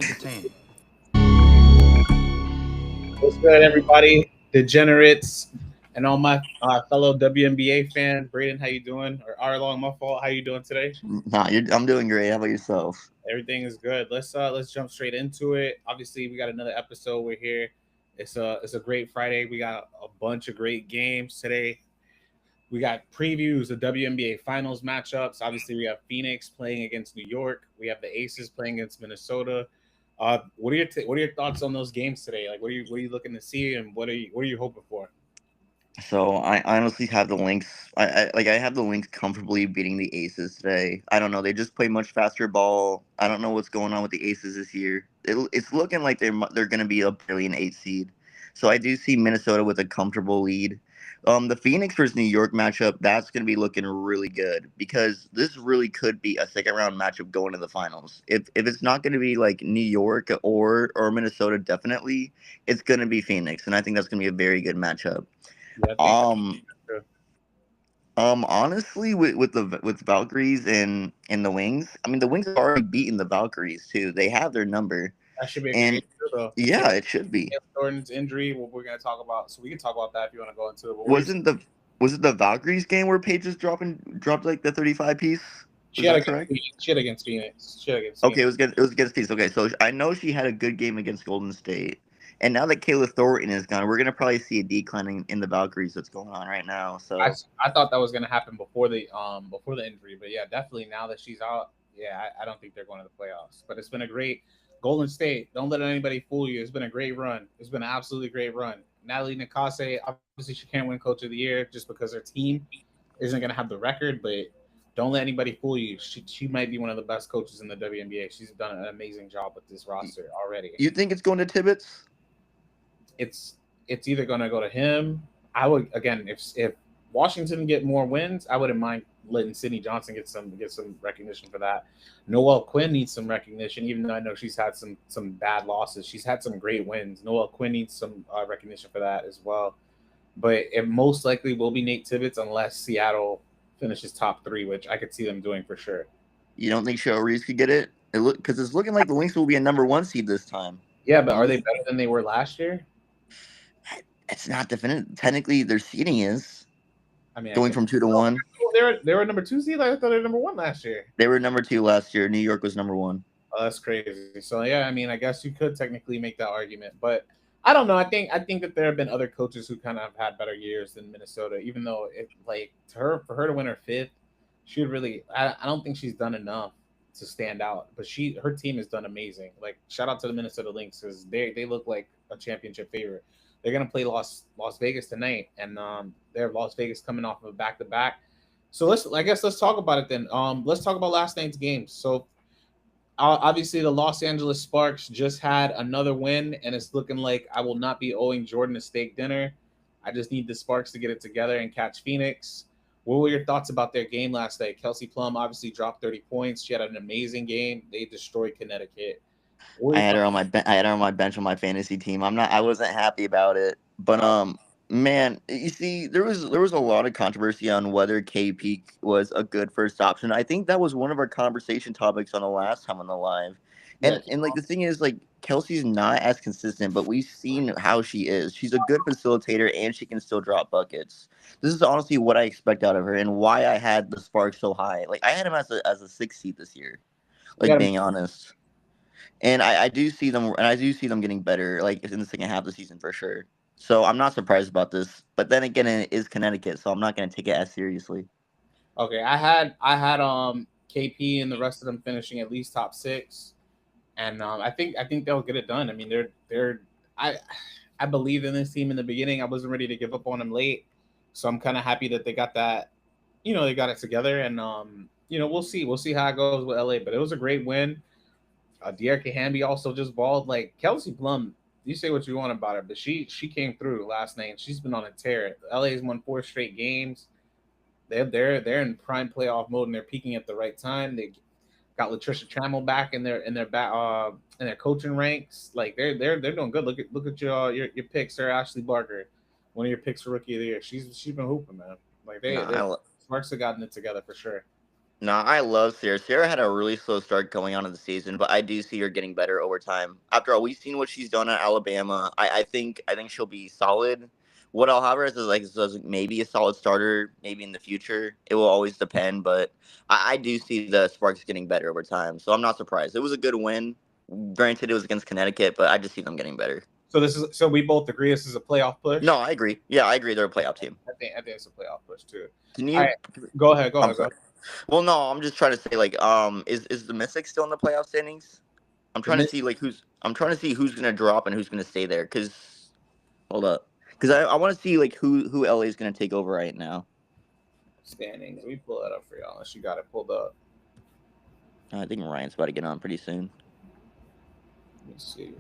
Entertain. What's good, everybody? Degenerates and all my fellow WNBA fans. Braden, how you doing? Or Arlong, my fault. How you doing today? Nah, I'm doing great. How about yourself? Everything is good. Let's jump straight into it. Obviously, we got another episode. We're here. It's a great Friday. We got a bunch of great games today. We got previews of WNBA Finals matchups. Obviously, we have Phoenix playing against New York. We have the Aces playing against Minnesota. What are your thoughts on those games today? Like, what are you looking to see, and what are you hoping for? So I honestly have the Lynx. I have the Lynx comfortably beating the Aces today. I don't know. They just play much faster ball. I don't know what's going on with the Aces this year. It's looking like they're going to be a barely an 8 seed. So I do see Minnesota with a comfortable lead. The Phoenix versus New York matchup, that's going to be looking really good because this really could be a second round matchup going to the finals. If it's not going to be like New York or Minnesota, definitely it's going to be Phoenix, and I think that's going to be a very good matchup. Yeah, I think that's Um, true. Honestly, with Valkyries and the Wings, I mean the Wings have already beaten the Valkyries too. They have their number, That should be a good game and too, though. yeah, it should be. Taylor Thornton's injury, what we're gonna talk about, so we can talk about that if you want to go into it. But what are you saying? Wasn't the was it the Valkyries game where Paige just dropped like the 35 piece? She Was had that against correct? Phoenix. She had against Phoenix. She had against Okay, Phoenix. it was against Peace. Okay, so I know she had a good game against Golden State, and now that Kayla Thornton is gone, we're gonna probably see a decline in the Valkyries that's going on right now. I, So I thought that was gonna happen before the injury, but yeah, definitely now that she's out, yeah, I don't think they're going to the playoffs. But it's been a great Golden State. Don't let anybody fool you. It's been a great run. It's been an absolutely great run. Natalie Nakase, obviously she can't win Coach of the Year just because her team isn't gonna have the record, but don't let anybody fool you. She might be one of the best coaches in the WNBA. She's done an amazing job with this roster already. you think it's going to Tibbetts? it's it's either gonna go to him. I would again if Washington get more wins, I wouldn't mind letting Sydney Johnson get some recognition for that. Noelle Quinn needs some recognition, even though I know she's had some bad losses. She's had some great wins. Noelle Quinn needs some recognition for that as well. But it most likely will be Nate Tibbetts unless Seattle finishes top three, which I could see them doing for sure. You don't think Cheryl Reese could get it? It look because it's looking like the Lynx will be a number one seed this time. Yeah, but are they Honestly, better than they were last year? it's not definitive. Technically, their seeding is I mean, I going guess from 2-1. they were number two seed. I thought they were number one last year. They were number two last year. New York was number one. Oh, that's crazy. So yeah, I mean, I guess you could technically make that argument, but I don't know. I think that there have been other coaches who kind of have had better years than Minnesota. Even though it like to her for her to win her fifth, she would really. I don't think she's done enough to stand out. But her team has done amazing. Like shout out to the Minnesota Lynx because they look like a championship favorite. They're gonna play Las Vegas tonight, and they're Las Vegas coming off of a back to back. So let's talk about it then. Let's talk about last night's games. So obviously the Los Angeles Sparks just had another win, and it's looking like I will not be owing Jordan a steak dinner. I just need the Sparks to get it together and catch Phoenix. What were your thoughts about their game last night? Kelsey Plum obviously dropped 30 points. She had an amazing game. They destroyed Connecticut. What were I your had thoughts? her on I had her on my bench on my fantasy team. I wasn't happy about it. But man, you see there was a lot of controversy on whether KP was a good first option. I think that was one of our conversation topics on the last time on the live. Yeah, And like the thing is like Kelsey's not as consistent, but we've seen how she is. She's a good facilitator and she can still drop buckets. This is honestly what I expect out of her and why I had the Sparks so high. Like I had him as a 6 seed this year. you Like got to being honest. And I do see them getting better, like in the second half of the season for sure. So I'm not surprised about this. But then again, it is Connecticut, so I'm not going to take it as seriously. okay. I had KP and the rest of them finishing at least top six, and I think they'll get it done. I mean, I I believed in this team in the beginning. I wasn't ready to give up on them late, so I'm kind of happy that they got that. They got it together, and we'll see how it goes with LA. But it was a great win. De'Arca Hamby also just balled like Kelsey Plum. You say what you want about her, but she came through last night. And she's been on a tear. LA's won four straight games. They're in prime playoff mode and they're peaking at the right time. They got Latricia Trammell back in their coaching ranks. Like they're doing good. Look at your pick, Sir Ashley Barker, one of your picks for rookie of the year. She's been hooping, man. Like No, they Sparks have gotten it together for sure. No, I love Sarah. Sarah had a really slow start going on in the season, but I do see her getting better over time. After all, we've seen what she's done at Alabama. I think she'll be solid. What I'll have her as is like maybe a solid starter, maybe in the future. It will always depend, but I do see the Sparks getting better over time. So I'm not surprised. It was a good win. Granted, it was against Connecticut, but I just see them getting better. So we both agree this is a playoff push. No, I agree. Yeah, I agree. They're a playoff team. I think it's a playoff push too. Can All you? right, go ahead, go I'm ahead, go sorry. ahead. Well, no, I'm just trying to say is the Mystics still in the playoff standings? I'm The trying to mid see I'm trying to see who's gonna drop and who's gonna stay there. Cause hold up, cause I want to see like who LA is gonna take over right now. standings. Let me pull that up for y'all. Unless you got it pulled up. I think Ryan's about to get on pretty soon. Let me see.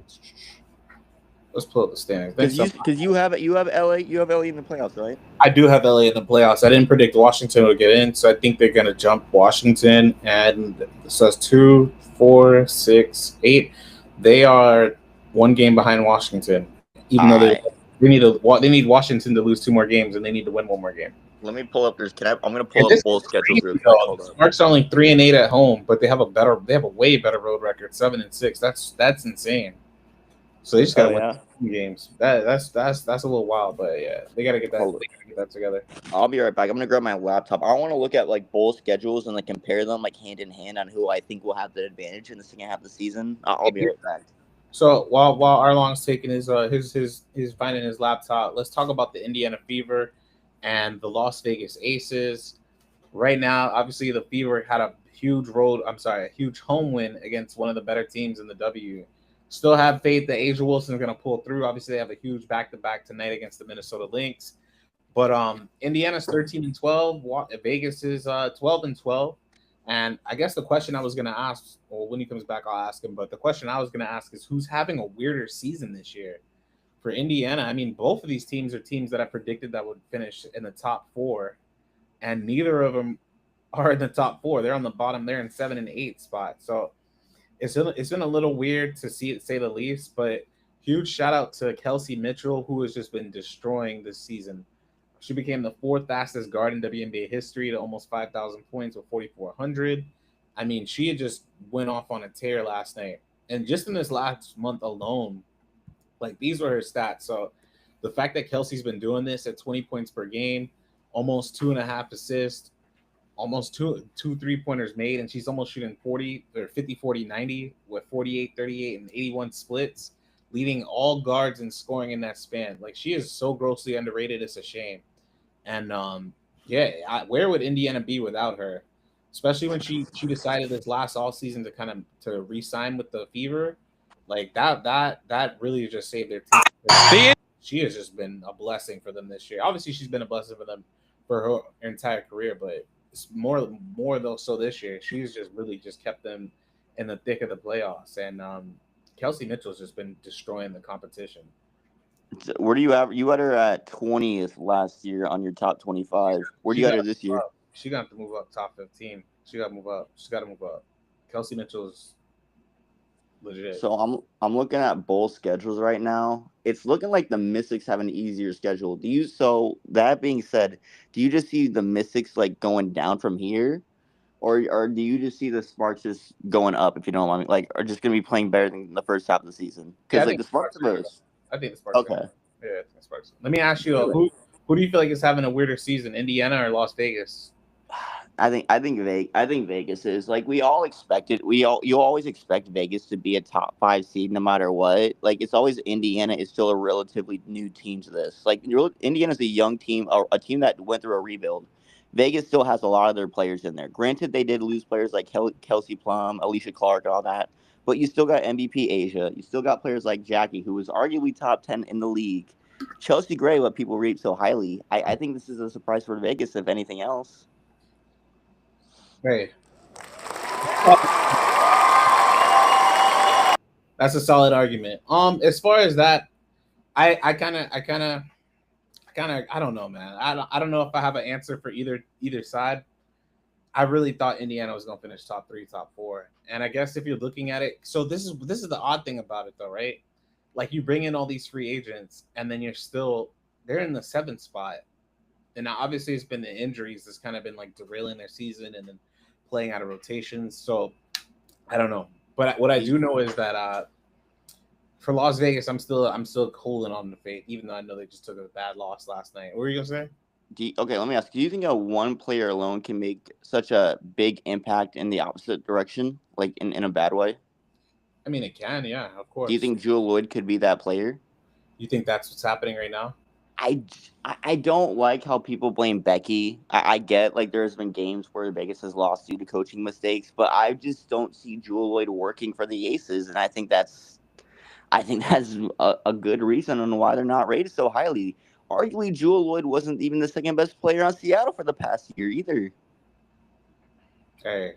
Let's pull up the standings. Thanks so much. Cause you have LA in the playoffs, right? I do have LA in the playoffs. I didn't predict Washington would get in, so I think they're gonna jump Washington. And so it's 2, 4, 6, 8. They are one game behind Washington, even though All right, they need Washington to lose 2 more games, and they need to win one more game. let me pull up. I'm gonna And pull this up both is schedules real crazy quick. though. Hold The up. Sparks are only 3-8 at home, but they have a way better road record, 7-6. That's insane. So they just got Oh to win yeah. games. That's a little wild, but yeah, they got to get that. Hold They up. got to get that together. I'll be right back. I'm gonna grab my laptop. I want to look at like both schedules and like compare them like hand in hand on who I think will have the advantage in the second half of the season. I'll be right back. So while Arlong's taking his finding his laptop, let's talk about the Indiana Fever and the Las Vegas Aces. Right now, obviously the Fever had a huge home win against one of the better teams in the W. Still have faith that Asia Wilson's going to pull through. Obviously, they have a huge back-to-back tonight against the Minnesota Lynx. But Indiana's 13-12. Vegas is 12-12. And I guess the question I was gonna ask, well, when he comes back, I'll ask him. But the question I was gonna ask is, who's having a weirder season this year? For Indiana, I mean, both of these teams are teams that I predicted that would finish in the top four, and neither of them are in the top four. They're on the bottom. They're in 7 and 8 spot. So it's been a little weird to see it, say the least. But huge shout out to Kelsey Mitchell, who has just been destroying this season. She became the fourth fastest guard in WNBA history to almost 5,000 points with 4,400. I mean, she had just went off on a tear last night. And just in this last month alone, like these were her stats. So the fact that Kelsey's been doing this at 20 points per game, almost 2.5 assists, almost two 3-pointers made, and she's almost shooting 40 or 50, 40, 90 with 48, 38, and 81 splits, leading all guards in scoring in that span. Like she is so grossly underrated, it's a shame. And yeah, where would Indiana be without her? Especially when she decided this last all season to kind of to re-sign with the Fever, like that really just saved their team. She has just been a blessing for them this year. Obviously, she's been a blessing for them for her entire career, but it's more though so this year. She's just really just kept them in the thick of the playoffs, and Kelsey Mitchell's just been destroying the competition. Where do you have you had her at 20th last year on your top 25? Where do She you had got her to this move year? up. She got to move up top 15. She got to move up. She's got to move up. Kelsey Mitchell's legit. So I'm looking at both schedules right now. It's looking like the Mystics have an easier schedule. So that being said, do you just see the Mystics like going down from here? Or do you just see the Sparks just going up if you don't want me like are just gonna be playing better than the first half of the season? Yeah, Because I like think the the Sparks Sparks are are gonna very go. I think the Sparks are gonna. okay. Yeah, I think the Sparks. Let me ask you, Really? who do you feel like is having a weirder season, Indiana or Las Vegas? I think Vegas is like we all expected. You always expect Vegas to be a top five seed no matter what. Like it's always Indiana is still a relatively new team to this. Like Indiana's a young team, a team that went through a rebuild. Vegas still has a lot of their players in there. Granted, they did lose players like Kelsey Plum, Alicia Clark, and all that. But you still got MVP Asia. You still got players like Jackie, who was arguably top 10 in the league. Chelsea Gray, what people rate so highly. I think this is a surprise for Vegas, if anything else. Hey, that's a solid argument. As far as that, I don't know, man. I don't know if I have an answer for either side. I really thought Indiana was going to finish top three, top four, and I guess if you're looking at it, so this is the odd thing about it, though, right? Like you bring in all these free agents, and then they're in the seventh spot, and now obviously it's been the injuries that's kind of been like derailing their season, and then playing out of rotations. So I don't know. But what I do know is that for Las Vegas, I'm still holding on to faith, even though I know they just took a bad loss last night. What were you gonna say? Okay, let me ask. Do you think a one player alone can make such a big impact in the opposite direction, like in a bad way? I mean, it can, yeah, of Do you course. think Jewel Lloyd could be that player? You think that's what's happening right now? I don't like how people blame Becky. I get like there's been games where Vegas has lost due to coaching mistakes, but I just don't see Jewel Lloyd working for the Aces, and I think that's a good reason on why they're not rated so highly. Arguably, Jewel Lloyd wasn't even the second best player on Seattle for the past year either. Hey,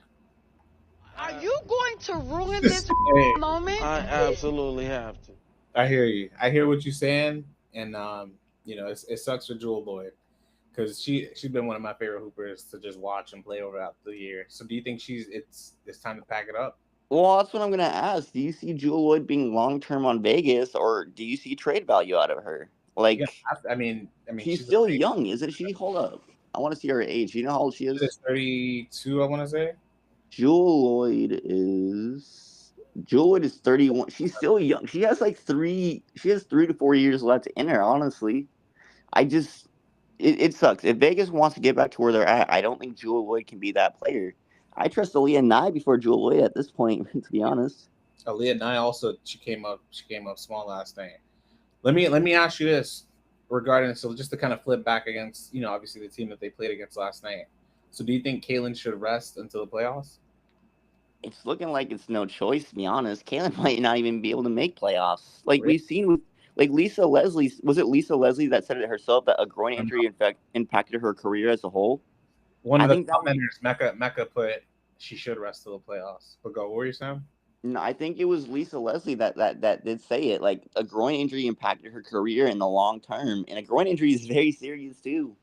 Are you going to ruin this hey, moment? I absolutely have to. I hear you. I hear what you're saying, and it sucks for Jewel Lloyd because she's been one of my favorite hoopers to just watch and play over out the year. So do you think it's time to pack it up? Well, that's what I'm gonna ask. Do you see Jewel Lloyd being long term on Vegas, or do you see trade value out of her? Yeah, Like, I mean, she's she's still young, isn't she? Hold up, I want to see her age. You know how old she is? 32. I want to say. Jewel Lloyd is 31. She's still young. She has like three. She has 3 to 4 years left in her. Honestly, I just it sucks. If Vegas wants to get back to where they're at, I don't think Jewel Lloyd can be that player. I trust Aaliyah Nye before Jewel Lloyd at this point, to be honest. Aaliyah Nye also she came up small last night. Let me ask you this regarding so just to kind of flip back against obviously the team that they played against last night. So do you think Kalen should rest until the playoffs? It's looking like it's no choice, to be honest. Kaylin might not even be able to make playoffs. Like Really? we've seen with like Lisa Leslie. Was it Lisa Leslie that said it herself that a groin injury impacted her career as a whole? One I of the think that was commenters, Mecca put she should rest till the playoffs. But go, what were you saying? no, I think it was Lisa Leslie that did say it. Like a groin injury impacted her career in the long term, and a groin injury is very serious too.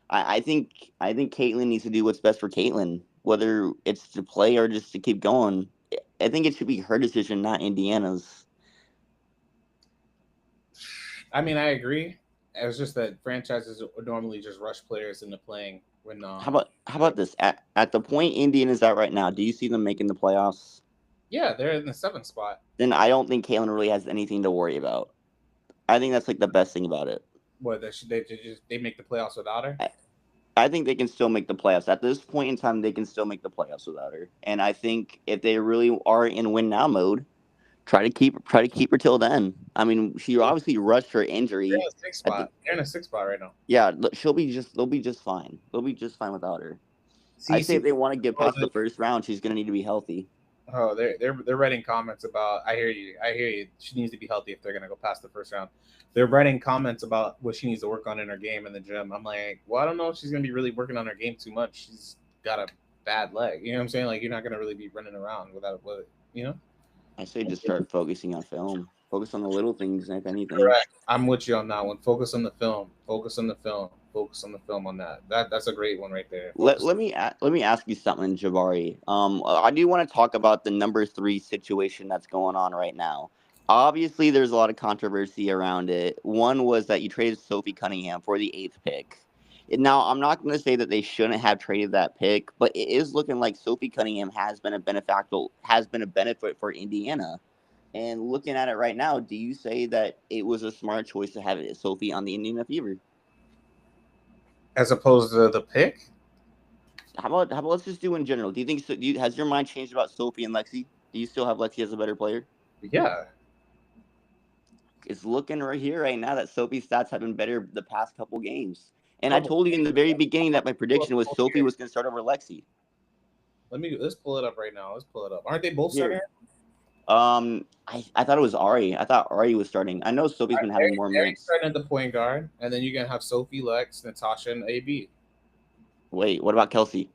I think Caitlin needs to do what's best for Caitlin, whether it's to play or just to keep going. I think it should be her decision, not Indiana's. I mean, I agree. It was just that franchises would normally just rush players into playing when How about this? At the point Indiana's at right now, do you see them making the playoffs? yeah, they're in the seventh spot. Then I don't think Caitlin really has anything to worry about. I think that's like the best thing about it. What they make the playoffs without her? I think they can still make the playoffs. At this point in time, they can still make the playoffs without her. And I think if they really are in win now mode, try to keep her till then. I mean, she obviously rushed her They're in injury. the sixth spot. They're in the sixth spot right now. Yeah, they'll be just fine. They'll be just fine without her. I say See, if they want to get past the first round, she's gonna need to be healthy. oh, they're writing comments about. I hear you. I hear you. She needs to be healthy if they're gonna go past the first round. They're writing comments about what she needs to work on in her game in the gym. I'm like, well, I don't know if she's gonna be really working on her game too much. She's got a bad leg. You know what I'm saying? Like you're not gonna really be running around without it. You know. I say just start focusing on film. Focus on the little things, if anything. Correct. I'm with you on that one. Focus on the film. Focus on the film. Focus on the film on that. That's a great one right there. Let me ask you something, Jabari. I do want to talk about the number 3 situation that's going on right now. Obviously, there's a lot of controversy around it. One was that you traded Sophie Cunningham for the 8th pick. Now, I'm not going to say that they shouldn't have traded that pick, but it is looking like Sophie Cunningham has been a benefit for Indiana. And looking at it right now, do you say that it was a smart choice to have Sophie on the Indiana Fever? As opposed to the pick. How about let's just do in general? Do you think has your mind changed about Sophie and Lexi? Do you still have Lexi as a better player? Yeah. It's looking right here right now that Sophie's stats have been better the past couple games. And I told you in the very beginning that my prediction was Sophie was going to start over Lexi. Let's pull it up right now. Let's pull it up. Aren't they both starting? I thought it was Ari. I thought Ari was starting. I know Sophie's been having more minutes. Starting at the point guard, and then you're gonna have Sophie, Lex, Natasha, and AB. Wait, what about Kelsey?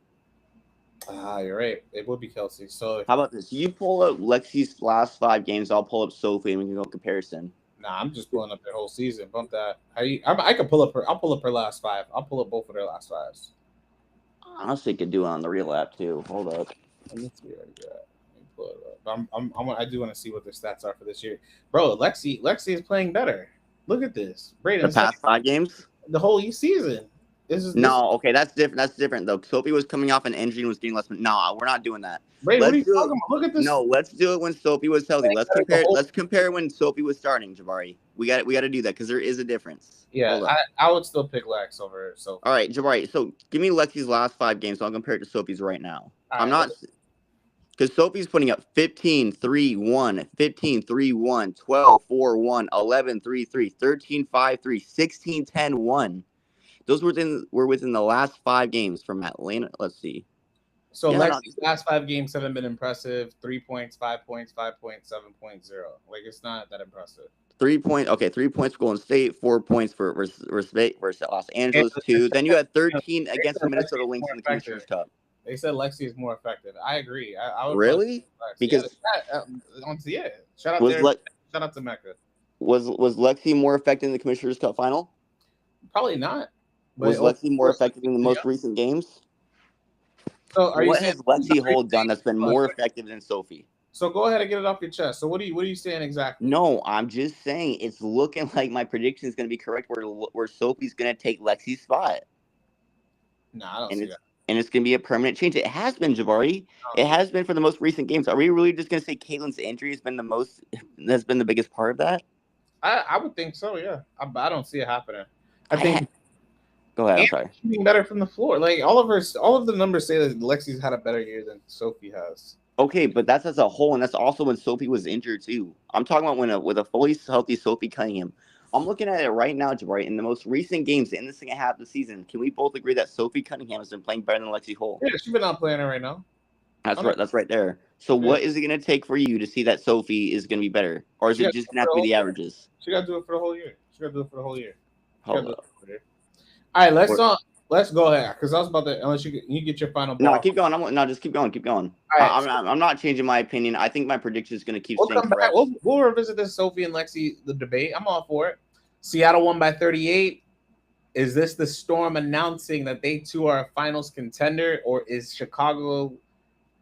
You're right. It would be Kelsey. So how about this? You pull up Lexi's last 5 games. I'll pull up Sophie, and we can go comparison. Nah, I'm just pulling up their whole season. Bump that. I could pull up her. I'll pull up her last 5. I'll pull up both of their last 5s. Honestly, could do it on the real app too. Hold up. Let me see what I got. Let me pull it up. I do want to see what their stats are for this year, bro. Lexi is playing better. Look at this, Braden. The past 5 games, the whole season. No, okay, that's different. That's different though. Sophie was coming off an injury and was getting less. No, we're not doing that. Ray, what are Let's you do it. talking about? Look at this. No, let's do it when Sophie was healthy. Let's The compare. whole, Let's compare when Sophie was starting, Jabari. We got to do that because there is a difference. yeah, Hold up. I would still pick Lex over Sophie. All right, Jabari. So give me Lexi's last 5 games. So I'll compare it to Sophie's right now. All I'm right, not. Because Sophie's putting up 15, 3, 1, 15, 3, 1, 12, 4, 1, 11, 3, 3, 13, 5, 3, 16, 10, 1. Those were within the last 5 games from Atlanta. Let's see. So Lexi's last 5 games haven't been impressive. 3 points, 5 points, 5 points, 7.0. Like, it's not that impressive. 3 points. Okay, 3 points for Golden State, 4 points for versus Los Angeles, 2. Then you had 13 against the Minnesota Lynx in the Commissioner's Cup. They said Lexi is more effective. I agree. I would really? Because shout out there. Shout out to Mecca. Was Lexi more effective in the Commissioner's Cup final? Probably not. Was Lexi more effective in the most recent games? So what has Lexi Hold done that's been more effective than Sophie? So go ahead and get it off your chest. So what are you saying exactly? No, I'm just saying it's looking like my prediction is going to be correct where Sophie's going to take Lexi's spot. No, I don't see that. And it's going to be a permanent change. It has been, Jabari. It has been for the most recent games. Are we really just going to say Caitlin's injury has been the biggest part of that? I would think so, yeah. I don't see it happening. I think. Go ahead. I'm sorry. Shooting better from the floor. Like all of the numbers say that Lexi's had a better year than Sophie has. Okay, but that's as a whole, and that's also when Sophie was injured too. I'm talking about with a fully healthy Sophie Cunningham. I'm looking at it right now, Jabari. In the most recent games in the second half of the season, can we both agree that Sophie Cunningham has been playing better than Lexi Hull? Yeah, she's been out playing it right now. That's right. That's right there. So what is it going to take for you to see that Sophie is going to be better, or is it just going to have to be the averages? She got to do it for the whole year. Hold up. All right, let's go ahead because I was about to. Unless you get your final. No, keep going. Just keep going. Keep going. Right, I'm not changing my opinion. I think my prediction is going to keep staying correct. We'll revisit this Sophie and Lexi the debate. I'm all for it. Seattle won by 38. Is this the Storm announcing that they too are a finals contender, or is Chicago?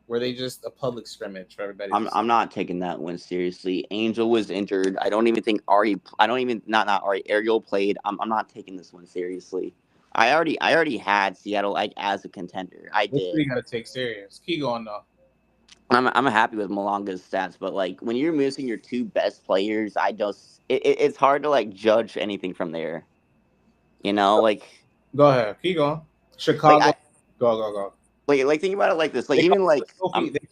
Were they just a public scrimmage for everybody? I'm not taking that one seriously. Angel was injured. I don't even think Ariel played. I'm not taking this one seriously. I already had Seattle as a contender. I did. You gotta take serious. Keep going though. I'm happy with Malonga's stats, but when you're missing your 2 best players, it's hard to judge anything from there. Go ahead, keep going. Chicago, go. Think about it like this. They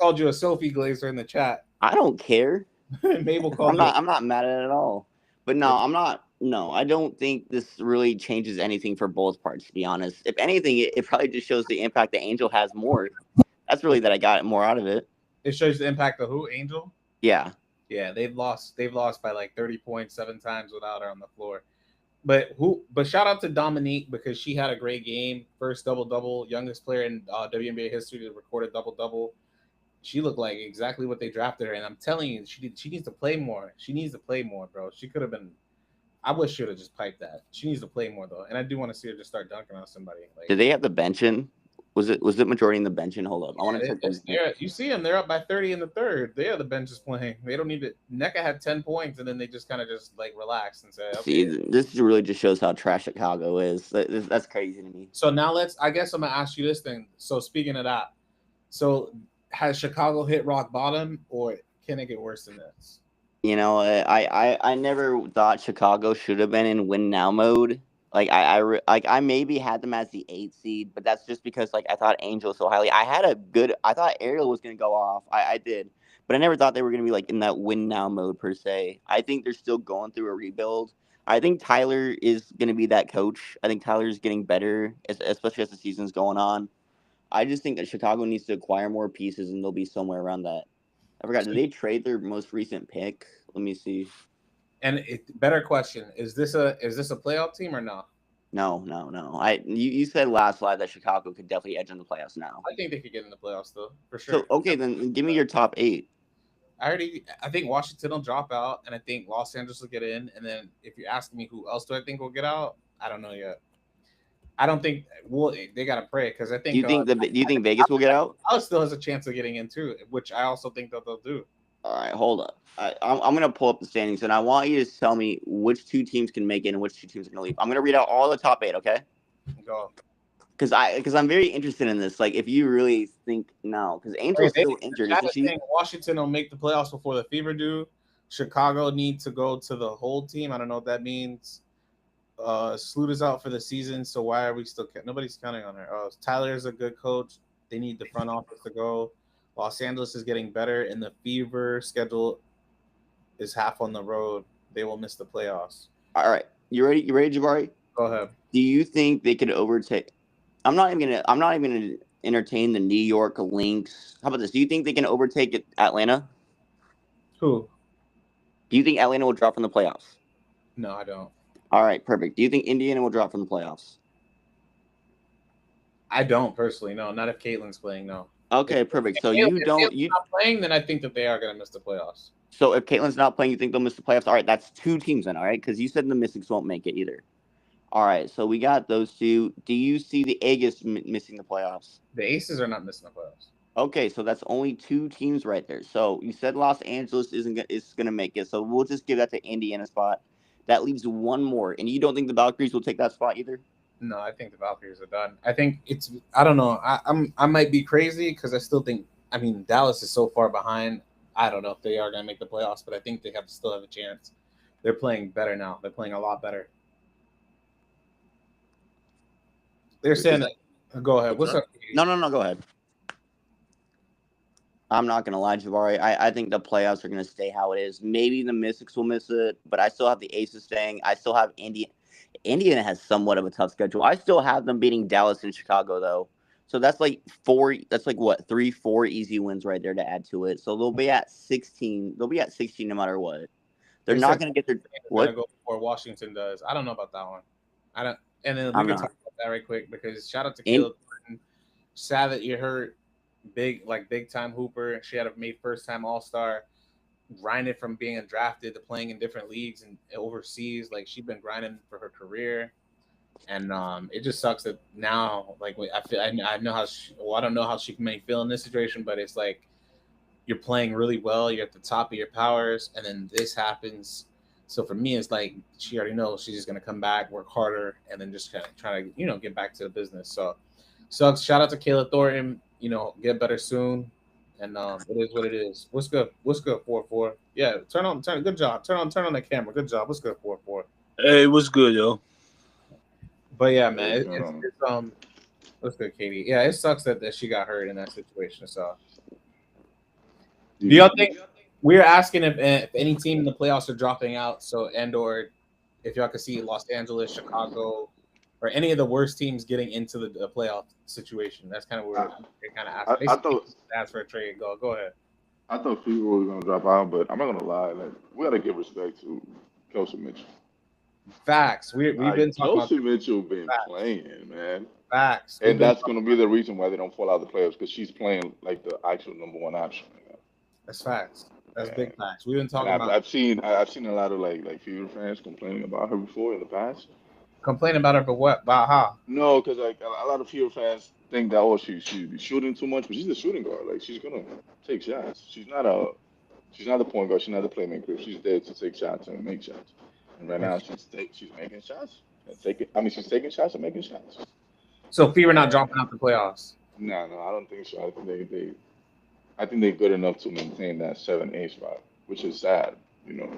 called you a Sophie Glazer in the chat. I don't care. Mabel called I'm not mad at it at all. But no, I'm not. No, I don't think this really changes anything for both parts, to be honest. If anything, it probably just shows the impact that Angel has more. That's really that I got more out of it. It shows the impact of who? Angel? Yeah. Yeah, they've lost by 30 points 7 times without her on the floor. But shout out to Dominique because she had a great game. First double-double, youngest player in WNBA history to record a double-double. She looked like exactly what they drafted her, and I'm telling you, she needs to play more. She needs to play more, bro. She could have been. I wish she would have just piped that. She needs to play more though, and I do want to see her just start dunking on somebody. Did they have the bench in? Was it majority in the bench in? Hold up, I want to check this. You see them; they're up by 30 in the third. They have the benches playing. They don't need it. NECA had 10 points, and then they just kind of relaxed and said, "Okay." See, this really just shows how trash Chicago is. That's crazy to me. So now I guess I'm gonna ask you this thing. So speaking of that, so has Chicago hit rock bottom, or can it get worse than this? I never thought Chicago should have been in win now mode. I maybe had them as the 8th seed, but that's just because I thought Angel so highly. I thought Ariel was gonna go off. I did, but I never thought they were gonna be in that win now mode per se. I think they're still going through a rebuild. I think Tyler is gonna be that coach. I think Tyler's getting better, especially as the season's going on. I just think that Chicago needs to acquire more pieces, and they'll be somewhere around that. I forgot. Did they trade their most recent pick? Let me see. And better question: Is this a playoff team or no? No. You said last live that Chicago could definitely edge in the playoffs now. I think they could get in the playoffs though, for sure. So okay, then give me your top 8. I think Washington will drop out, and I think Los Angeles will get in. And then if you're asking me who else do I think will get out, I don't know yet. I don't think they gotta pray because I think. Do you think Vegas will get out? Dallas still has a chance of getting in too, which I also think that they'll do. All right, hold up. I'm gonna pull up the standings, and I want you to tell me which 2 teams can make it and which 2 teams are gonna leave. I'm gonna read out all the top 8. Okay. Go. Because I'm very interested in this. Like, if you really think no, because Angel's still injured, isn't she? Washington will make the playoffs before the Fever do. Chicago need to go to the whole team. I don't know what that means. Sloot is out for the season, so why are we still? Nobody's counting on her. Tyler is a good coach. They need the front office to go. Los Angeles is getting better, and the Fever schedule is half on the road. They will miss the playoffs. All right, you ready? You ready, Jabari? Go ahead. Do you think they could overtake? I'm not even gonna entertain the New York Lynx. How about this? Do you think they can overtake Atlanta? Who? Do you think Atlanta will drop from the playoffs? No, I don't. All right, perfect. Do you think Indiana will drop from the playoffs? I don't personally. No, not if Caitlin's playing. No. Okay, perfect. So if Caitlin's not playing, then I think that they are going to miss the playoffs. So if Caitlin's not playing, you think they'll miss the playoffs? All right, that's 2 teams then. All right, because you said the Mystics won't make it either. All right, so we got those 2. Do you see the Aegis missing the playoffs? The Aces are not missing the playoffs. Okay, so that's only 2 teams right there. So you said Los Angeles is gonna make it. So we'll just give that to Indiana spot. That leaves 1 more, and you don't think the Valkyries will take that spot either? No, I think the Valkyries are done. I think it's. I don't know. I might be crazy because I still think. I mean, Dallas is so far behind. I don't know if they are going to make the playoffs, but I think they still have a chance. They're playing better now. They're playing a lot better. They're saying that. Go ahead. What's up? No. Go ahead. I'm not going to lie, Jabari. I think the playoffs are going to stay how it is. Maybe the Mystics will miss it, but I still have the Aces staying. I still have Indiana. Indiana has somewhat of a tough schedule. I still have them beating Dallas and Chicago, though. So that's like 4. That's like what 4 easy wins right there to add to it. So they'll be at 16. They'll be at 16 no matter what. They're not going to get their what? Go before Washington does. I don't know about that one. I don't. And then we can talk about that right quick because shout out to Caleb. Sad that you're hurt. Big time hooper. She had made first time All-Star. Grinded from being undrafted to playing in different leagues and overseas. Like she's been grinding for her career. And it just sucks that now, like I know how I don't know how she may feel in this situation, but it's like you're playing really well, you're at the top of your powers, and then this happens. So for me, it's like she already knows she's just gonna come back, work harder, and then just kind of try to get back to the business. So sucks. Shout out to Kayla Thornton. Get better soon. And it is what it is. What's good? 4-4. Yeah, turn. Good job. Turn on the camera. Good job. What's good? 4-4. Hey, what's good, yo? But yeah, man, it's what's good, Katie? Yeah, it sucks that she got hurt in that situation. So, do y'all think we're asking if any team in the playoffs are dropping out? So, or if y'all could see Los Angeles, Chicago, or any of the worst teams getting into the playoff situation. That's kind of where they kind of ask. I thought ask for a trade. Go ahead. I thought Fever was gonna drop out, but I'm not gonna lie. Like we gotta give respect to Kelsey Mitchell. Facts. We've been talking about Kelsey Mitchell been playing, man. Facts. And that's gonna be the reason why they don't fall out of the playoffs because she's playing like the actual number 1 option. That's facts. That's big facts. We've been talking about. I've seen a lot of like Fever fans complaining about her before in the past. Complaining about her for what? About how? No, because like a lot of Fever fans think that she's shooting too much, but she's a shooting guard. Like she's gonna take shots. She's not the point guard. She's not the playmaker. She's there to take shots and make shots. And right now she's making shots. She's taking shots and making shots. So Fever not dropping out the playoffs? No, I don't think so. I think they're good enough to maintain that 7-8 spot, which is sad. No,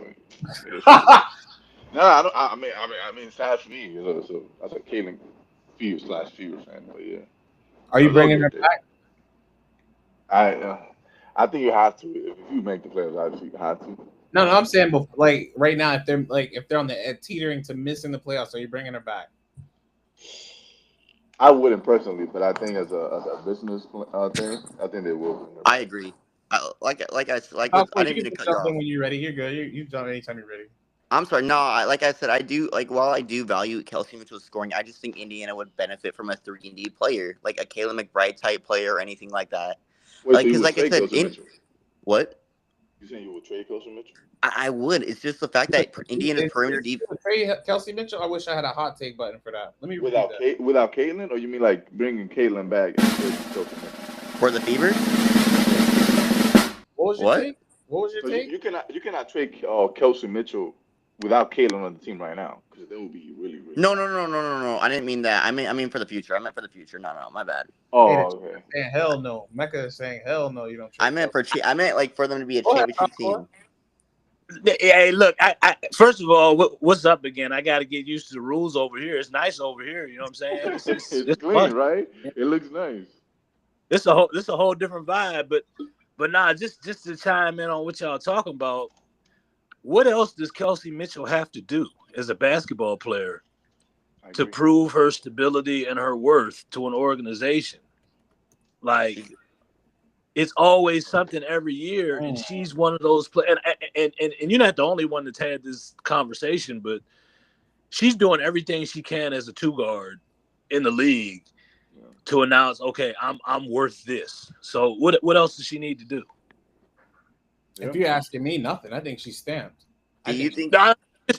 I don't. I mean, it's sad for me. So that's a Caitlin Fever fan. But yeah. Are you bringing her back? I think you have to. If you make the playoffs, obviously you have to. No, I'm saying, like right now, if they're on the teetering to missing the playoffs, are you bringing her back? I wouldn't personally, but I think as a business thing, I think they will. Bring her back. I agree. I didn't mean to cut you off. When you're ready, you're good. You jump anytime you're ready. I'm sorry. No, like I said, I do while I do value Kelsey Mitchell's scoring, I just think Indiana would benefit from a 3-and-D player, like a Kayla McBride type player or anything like that. Wait, because like I said, what? You saying you would trade Kelsey Mitchell? I would. It's just the fact that Indiana's perimeter deep. Trade Kelsey Mitchell. I wish I had a hot take button for that. Let me without Caitlin, or you mean like bringing Caitlin back and Kelsey Mitchell for the Fever? What was your take? You cannot trade Kelsey Mitchell without Caitlin on the team right now, because they would be really, really. No. I didn't mean that. I mean for the future. I meant for the future. No, my bad. Oh, okay. Saying hell no. Mecca is saying hell no. You don't. I meant I meant like for them to be a Go ahead, championship Encore. team. Hey, look, I first of all, what's up again? I got to get used to the rules over here. It's nice over here. You know what I'm saying? It's clean, fun. right? It looks nice. It's a whole different vibe. But nah, just to chime in on what y'all talking about. What else does Kelsey Mitchell have to do as a basketball player to prove her stability and her worth to an organization? Like, it's always something every year, and she's one of those players. And you're not the only one that's had this conversation, but she's doing everything she can as a 2-guard in the league to announce, okay, I'm worth this. So what else does she need to do? If you're asking me, nothing. I think she's stamped. Do you think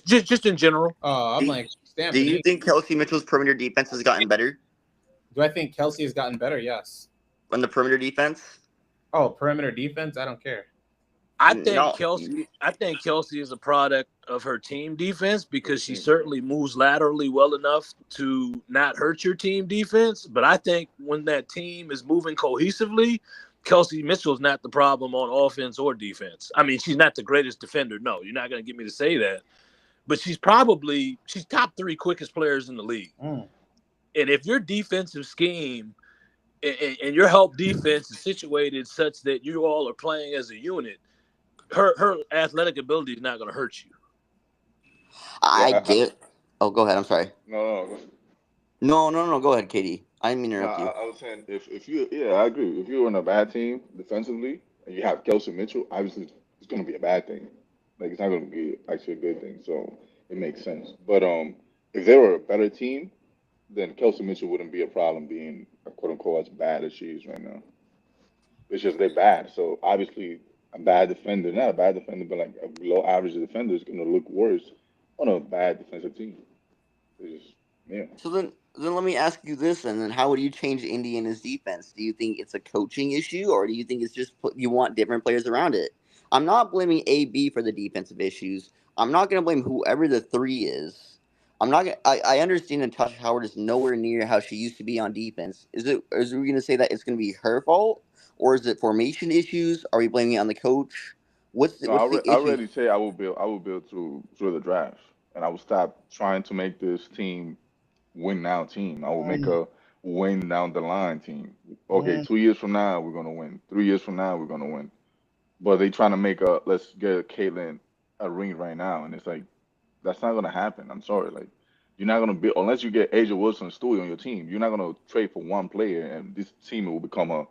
just in general? I'm like stamped. Do you think Kelsey Mitchell's perimeter defense has gotten better? Do I think Kelsey has gotten better? Yes. On the perimeter defense? Oh, perimeter defense? I don't care. I think Kelsey is a product of her team defense because she certainly moves laterally well enough to not hurt your team defense. But I think when that team is moving cohesively, Kelsey Mitchell is not the problem on offense or defense. I mean, she's not the greatest defender. No, you're not going to get me to say that. But she's top 3 quickest players in the league. And if your defensive scheme and your help defense is situated such that you all are playing as a unit, her athletic ability is not going to hurt you. I get. Oh, go ahead. I'm sorry. No. No. Go ahead, Katie. I didn't mean to interrupt you. I was saying if you, I agree. If you're on a bad team defensively and you have Kelsey Mitchell, obviously it's going to be a bad thing. Like, it's not going to be actually a good thing. So it makes sense. But if they were a better team, then Kelsey Mitchell wouldn't be a problem being quote unquote as bad as she is right now. It's just they're bad. So obviously a bad defender, not a bad defender, but like a below average defender is going to look worse on a bad defensive team. So then let me ask you this, and then how would you change Indiana's defense? Do you think it's a coaching issue, or do you think it's just you want different players around it? I'm not blaming AB for the defensive issues. I'm not going to blame whoever the 3 is. I understand Natasha Howard is nowhere near how she used to be on defense. Is we going to say that it's going to be her fault, or is it formation issues? Are we blaming it on the coach? What's the issue? I already say I will build through the draft, and I will stop trying to make this team win now team. I will make a win down the line team. Okay, 2 years from now we're gonna win. 3 years from now we're gonna win. But they trying to make let's get Caitlin a ring right now, and it's like that's not gonna happen. I'm sorry, like you're not gonna be unless you get Asia Wilson and Stewie on your team. You're not gonna trade for one player and this team will become a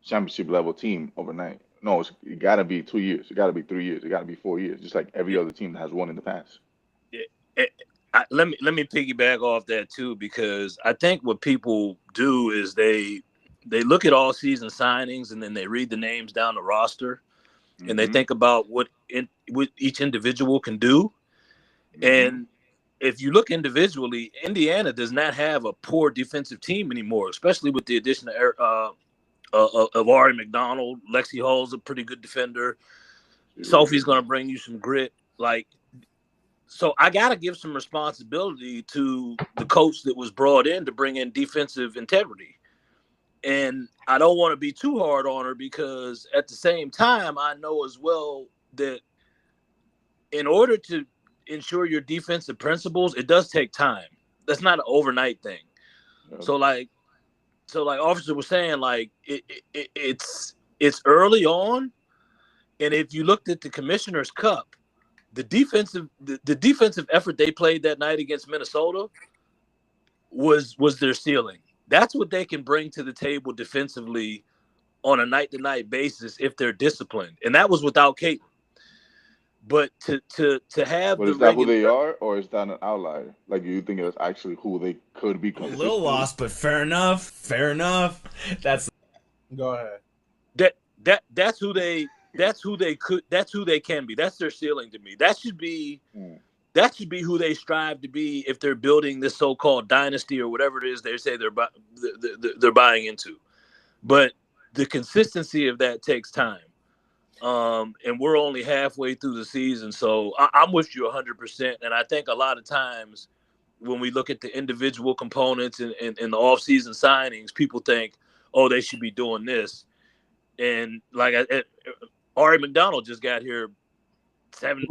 championship level team overnight. No, it gotta be 2 years. It gotta be 3 years. It gotta be 4 years, just like every other team that has won in the past. Let me piggyback off that too, because I think what people do is they look at all season signings and then they read the names down the roster, and they think about what each individual can do. And if you look individually, Indiana does not have a poor defensive team anymore, especially with the addition of Ari McDonald. Lexi Hall's a pretty good defender. Sophie's going to bring you some grit. So I got to give some responsibility to the coach that was brought in to bring in defensive integrity. And I don't want to be too hard on her because at the same time, I know as well that in order to ensure your defensive principles, it does take time. That's not an overnight thing. Yeah. So like Officer was saying, like it's early on. And if you looked at the Commissioner's Cup, the defensive effort they played that night against Minnesota was their ceiling. That's what they can bring to the table defensively on a night-to-night basis if they're disciplined, and that was without Caitlin. But to have is that who they are, or is that an outlier? Like, you think it's actually who they could be? A little lost, but fair enough. That's go ahead. That's who they can be. That's their ceiling to me. That should be who they strive to be if they're building this so-called dynasty or whatever it is they say they're buying into. But the consistency of that takes time. and we're only halfway through the season. So I'm with you 100%. And I think a lot of times when we look at the individual components and the offseason signings, people think, oh, they should be doing this. And like Ari McDonald just got here 10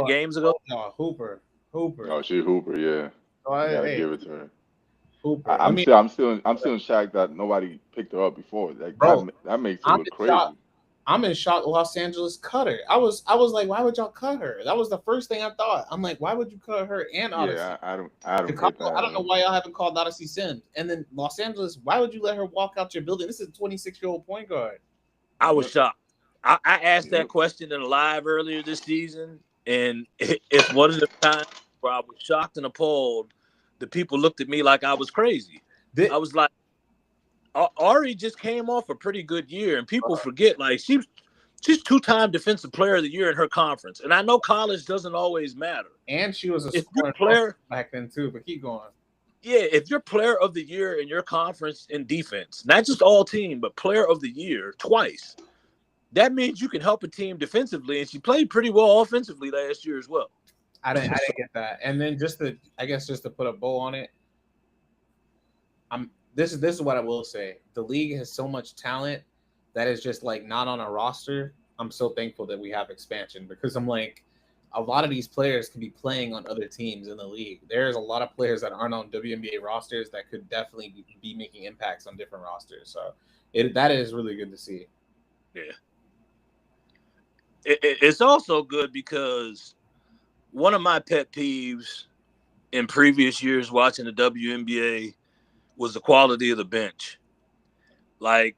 games ago. No, Hooper. Oh, she Hooper, yeah. So Gotta give it to her. Hooper. I'm still in shock that nobody picked her up before. Like, bro, that makes it look crazy. I'm in shock. Los Angeles cut her. I was like, why would y'all cut her? That was the first thing I thought. I'm like, why would you cut her and Odyssey? Yeah, I don't know why y'all haven't called Odyssey Sims. And then Los Angeles, why would you let her walk out your building? This is a 26-year-old point guard. I was shocked. I asked that question in a live earlier this season, and it's one of the times where I was shocked and appalled. The people looked at me like I was crazy. I was like, Ari just came off a pretty good year, and people forget, like, she's 2-time Defensive Player of the Year in her conference. And I know college doesn't always matter. And she was a player back then too, but keep going. Yeah, if you're Player of the Year in your conference in defense, not just all team, but Player of the Year twice, that means you can help a team defensively, and she played pretty well offensively last year as well. I didn't get that. And then just to put a bow on it, this is what I will say. The league has so much talent that is just like not on a roster. I'm so thankful that we have expansion, because I'm like, a lot of these players could be playing on other teams in the league. There's a lot of players that aren't on WNBA rosters that could definitely be making impacts on different rosters. So that is really good to see. Yeah. It's also good because one of my pet peeves in previous years watching the WNBA was the quality of the bench. Like,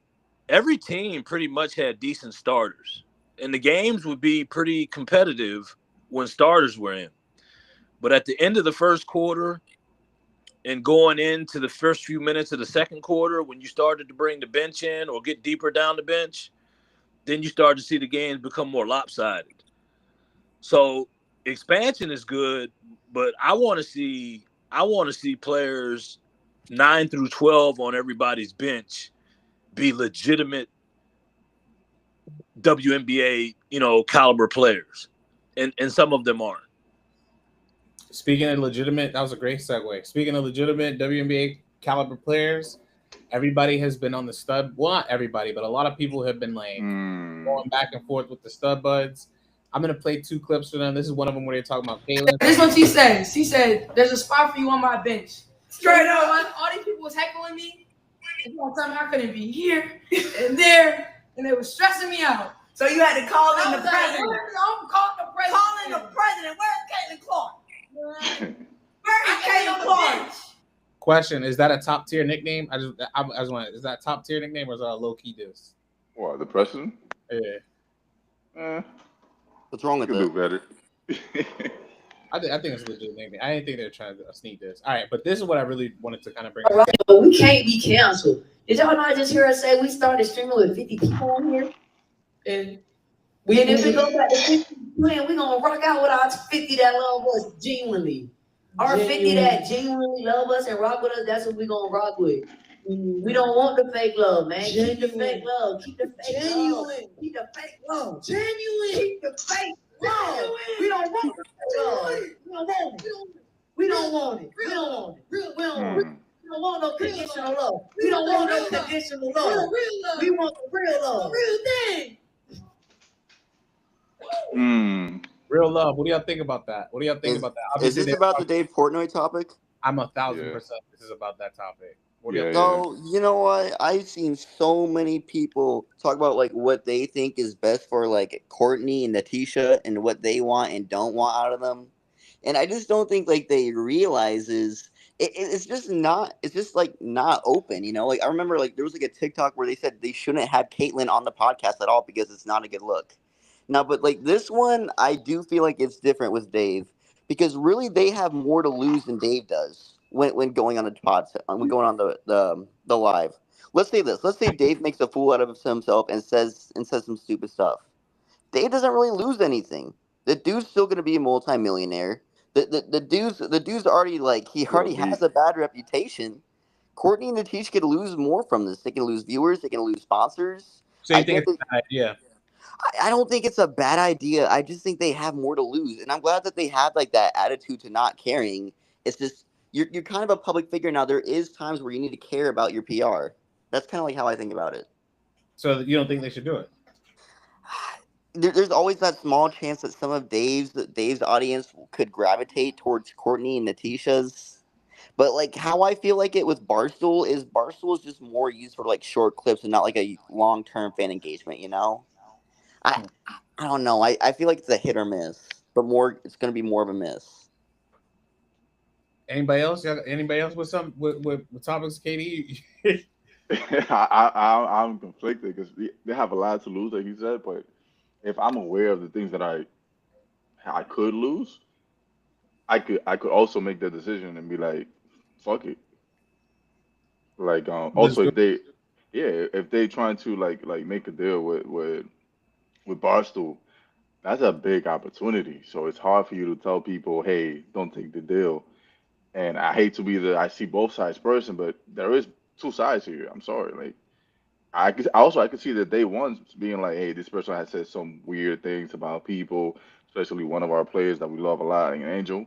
every team pretty much had decent starters, and the games would be pretty competitive when starters were in. But at the end of the first quarter and going into the first few minutes of the second quarter, when you started to bring the bench in or get deeper down the bench, then you start to see the games become more lopsided. So expansion is good, but I want to see players 9 through 12 on everybody's bench be legitimate WNBA, caliber players. And some of them aren't. Speaking of legitimate, that was a great segue. Speaking of legitimate WNBA caliber players, everybody has been on the stud. Well, not everybody, but a lot of people have been like going back and forth with the StudBudz. I'm gonna play 2 clips for them. This is one of them where they're talking about Kaylin. This is what she said. She said, "There's a spot for you on my bench." Straight up, all these people was heckling me. And all the time I couldn't be here and there, and they were stressing me out. So you had to call in the president. I'm calling the president. Calling the president. Where's Caitlin Clark? Where is Caitlin Clark? Question: is that a top tier nickname? I just want. Is that a top tier nickname or is that a low key diss? What, the president? Yeah. What's wrong with that? Do better. I think it's a legit nickname. I didn't think they were trying to sneak this. All right, but this is what I really wanted to kind of bring up. But we can't be canceled. Did y'all not just hear us say we started streaming with 50 people on here? And if we go back to 50, man, we're going to rock out with our 50 that love us genuinely. Our 50 that genuinely love us and rock with us, that's what we're going to rock with. We don't want the fake love, man. Keep the fake love. Keep the fake love. Keep the fake love. Genuine. Keep the fake love. We don't want the fake love. We don't want it. We don't want it. We don't want no conditional love. We don't want no conditional love. We want the real love. The real thing. Real love. What do y'all think about that? Is this about the Dave Portnoy topic? I'm 1,000%. This is about that topic. So, you know what? I've seen so many people talk about like what they think is best for like Courtney and Natisha and what they want and don't want out of them. And I just don't think like they realizes it's just not open, Like I remember like there was like a TikTok where they said they shouldn't have Caitlyn on the podcast at all because it's not a good look. Now, but like this one, I do feel like it's different with Dave because really they have more to lose than Dave does when going on the pod, when going on the live. Let's say this. Let's say Dave makes a fool out of himself and says some stupid stuff. Dave doesn't really lose anything. The dude's still going to be a multimillionaire. The dude's already like he already has a bad reputation. Courtney and Natish could lose more from this. They can lose viewers. They can lose sponsors. So you think it's a bad idea? I don't think it's a bad idea. I just think they have more to lose, and I'm glad that they had like that attitude to not caring. It's just you're kind of a public figure now. There is times where you need to care about your PR. That's kind of like how I think about it. So you don't think they should do it? There's always that small chance that some of Dave's audience could gravitate towards Courtney and Natisha's. But like how I feel like it with Barstool is just more used for like short clips and not like a long-term fan engagement, you know? I don't know. I feel like it's a hit or miss, but it's going to be more of a miss. Anybody else? Anybody else with some with topics, KD? I'm conflicted because they have a lot to lose, like you said. But if I'm aware of the things that I could lose, I could also make the decision and be like, fuck it. Like also if they trying to like make a deal with Barstool, that's a big opportunity. So it's hard for you to tell people, hey, don't take the deal. And I hate to be I see both sides person, but there is two sides here. I'm sorry. Like I could see that they once being like, hey, this person has said some weird things about people, especially one of our players that we love a lot, like Angel.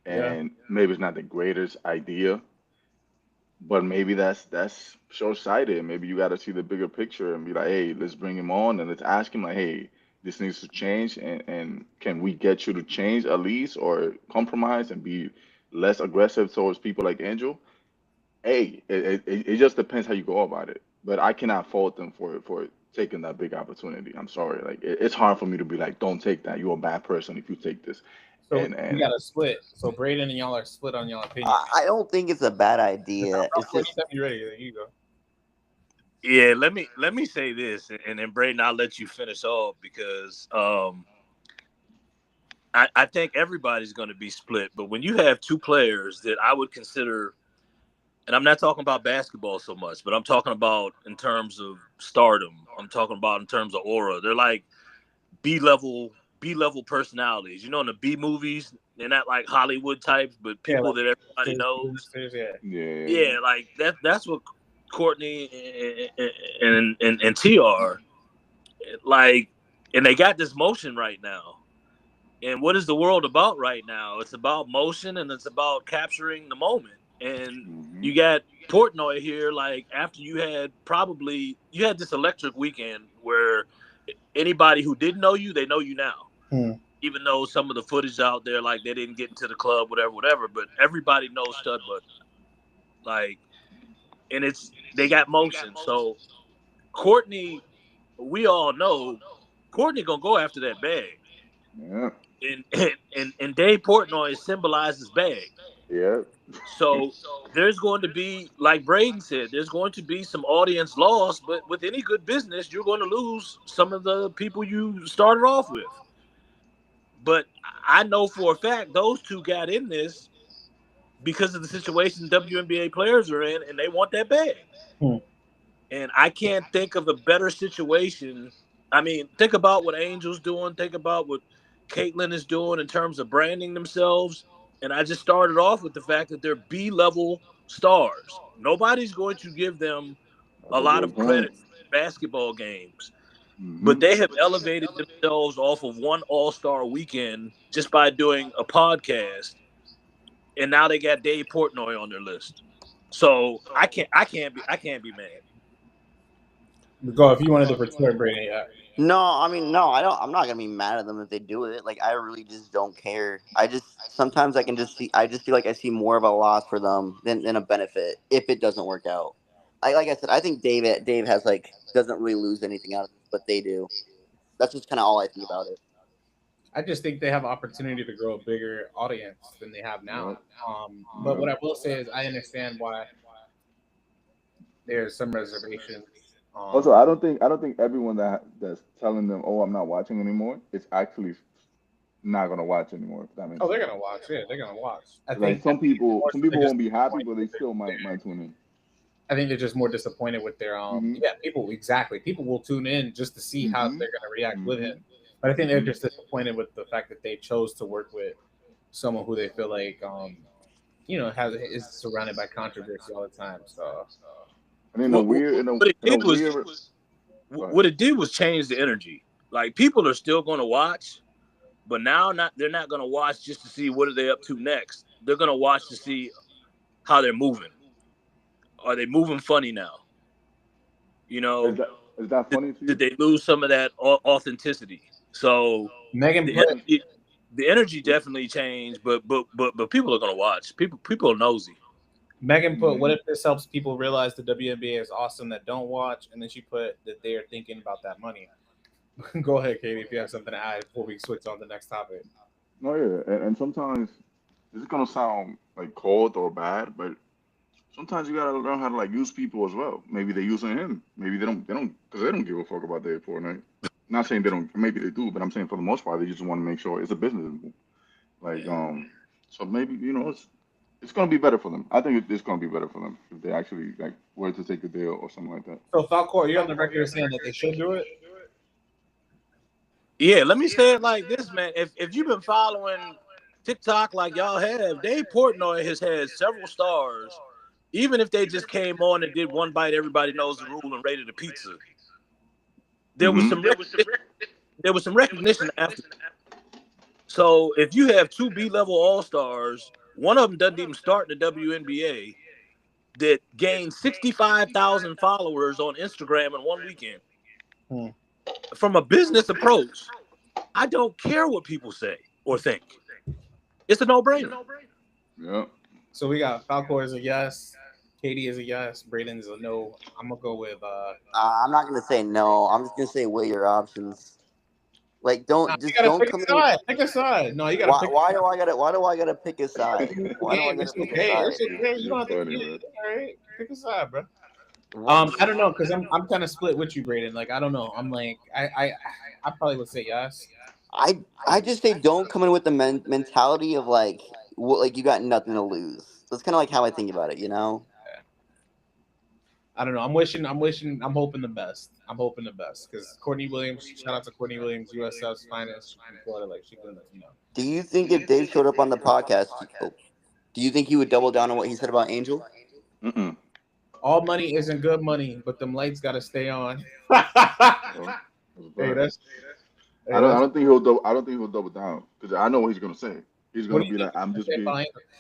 Yeah. And maybe it's not the greatest idea, but maybe that's short sighted. Maybe you got to see the bigger picture and be like, hey, let's bring him on and let's ask him like, hey, this needs to change, and can we get you to change at least or compromise and be less aggressive towards people like Angel? Hey, it just depends how you go about it. But I cannot fault them for taking that big opportunity. I'm sorry. Like it's hard for me to be like, don't take that. You're a bad person if you take this. So And you got to split. So Braden and y'all are split on y'all opinion. I don't think it's a bad idea. It's just you ready. There you go. Yeah, let me say this, and then Braden, I'll let you finish off because I think everybody's going to be split. But when you have two players that I would consider, and I'm not talking about basketball so much, but I'm talking about in terms of stardom. I'm talking about in terms of aura. They're like B-level personalities. You know, in the B movies, they're not like Hollywood types, but people that everybody knows. Yeah, like that's what Courtney and T are like, and they got this motion right now. And what is the world about right now? It's about motion and it's about capturing the moment. And you got Portnoy here, like after you had this electric weekend where anybody who didn't know you, they know you now. Even though some of the footage out there, like they didn't get into the club, whatever, but everybody knows StudBudz. Like, and they got motion. So Courtney, we all know Courtney gonna go after that bag. Yeah. And Dave Portnoy symbolizes bag. Yeah. So there's going to be, like Braden said, there's going to be some audience loss, but with any good business, you're going to lose some of the people you started off with. But I know for a fact those two got in this because of the situation WNBA players are in, and they want that bag. And I can't think of a better situation. I mean, think about what Angel's doing. Think about what Caitlyn is doing in terms of branding themselves. And I just started off with the fact that they're B-level stars. Nobody's going to give them a lot of credit for basketball games. But they have elevated themselves off of one All-Star weekend just by doing a podcast. And now they got Dave Portnoy on their list. So I can't be mad. Go if you wanted to retort, Brady. No, I mean, no, I don't. I'm not gonna be mad at them if they do it. Like, I really just don't care. Sometimes I just feel like I see more of a loss for them than a benefit if it doesn't work out. Like I said, I think Dave has doesn't really lose anything out of this, but they do. That's just kind of all I think about it. I just think they have opportunity to grow a bigger audience than they have now. But what I will say is I understand why there's some reservations. Also, I don't think everyone that's telling them, "Oh, I'm not watching anymore," is actually not gonna watch anymore. If that makes sense. They're gonna watch. Yeah, they're gonna watch. I Like think some people won't be happy, but they still might tune in. I think they're just more disappointed with their people will tune in just to see how they're gonna react with him. But I think they're just disappointed with the fact that they chose to work with someone who they feel like is surrounded by controversy all the time. So I mean, what it did was change the energy. Like people are still going to watch, but now they're not going to watch just to see what are they up to next. They're going to watch to see how they're moving. Are they moving funny now? You know, Is that funny to you? did they lose some of that authenticity? So Megan the energy definitely changed, but people are going to watch. People are nosy. Megan put, what if this helps people realize the WNBA is awesome that don't watch? And then she put that they are thinking about that money. Go ahead, Katie, if you have something to add before we switch on to the next topic. No, yeah, and sometimes this is gonna sound like cold or bad, but sometimes you gotta learn how to like use people as well. Maybe they're using him. Maybe they don't, because they don't give a fuck about their Fortnite. Not saying they don't. Maybe they do, but I'm saying for the most part, they just want to make sure it's a business. Like, so maybe it's gonna be better for them. I think it's gonna be better for them if they actually like were to take a deal or something like that. So Falcor, you're on the record as saying that they should do it. Yeah, let me say it like this, man. If you've been following TikTok like y'all have, Dave Portnoy has had several stars. Even if they just came on and did one bite, everybody knows the rule and rated a pizza. There was some recognition after. So if you have two B-level all-stars, one of them doesn't even start in the WNBA, that gained 65,000 followers on Instagram in one weekend. From a business approach, I don't care what people say or think. It's a no-brainer. Yeah. So we got Falcor is a yes, Katie is a yes, Braden is a no. I'm gonna go with. I'm not gonna say no. I'm just gonna say weigh your options. Like don't come in. Pick a side. No, you gotta. Why do I gotta pick a side? Why do I gotta pick a side? It's okay. You don't have to. All right, pick a side, bro. I don't know, because I'm kind of split with you, Braden. Like I don't know. I'm like I probably would say yes. I just say don't come in with the mentality of like you got nothing to lose. That's kind of like how I think about it, you know. I don't know. I'm hoping the best. I'm hoping the best because Courtney Williams. Shout out to Courtney Williams, USF's finest from Florida. Like she couldn't, Do you think if Dave showed up on the podcast, do you think he would double down on what he said about Angel? All money isn't good money, but them lights got to stay on. Hey, I don't think he'll double down because I know what he's gonna say. He's gonna be like, "I'm just being."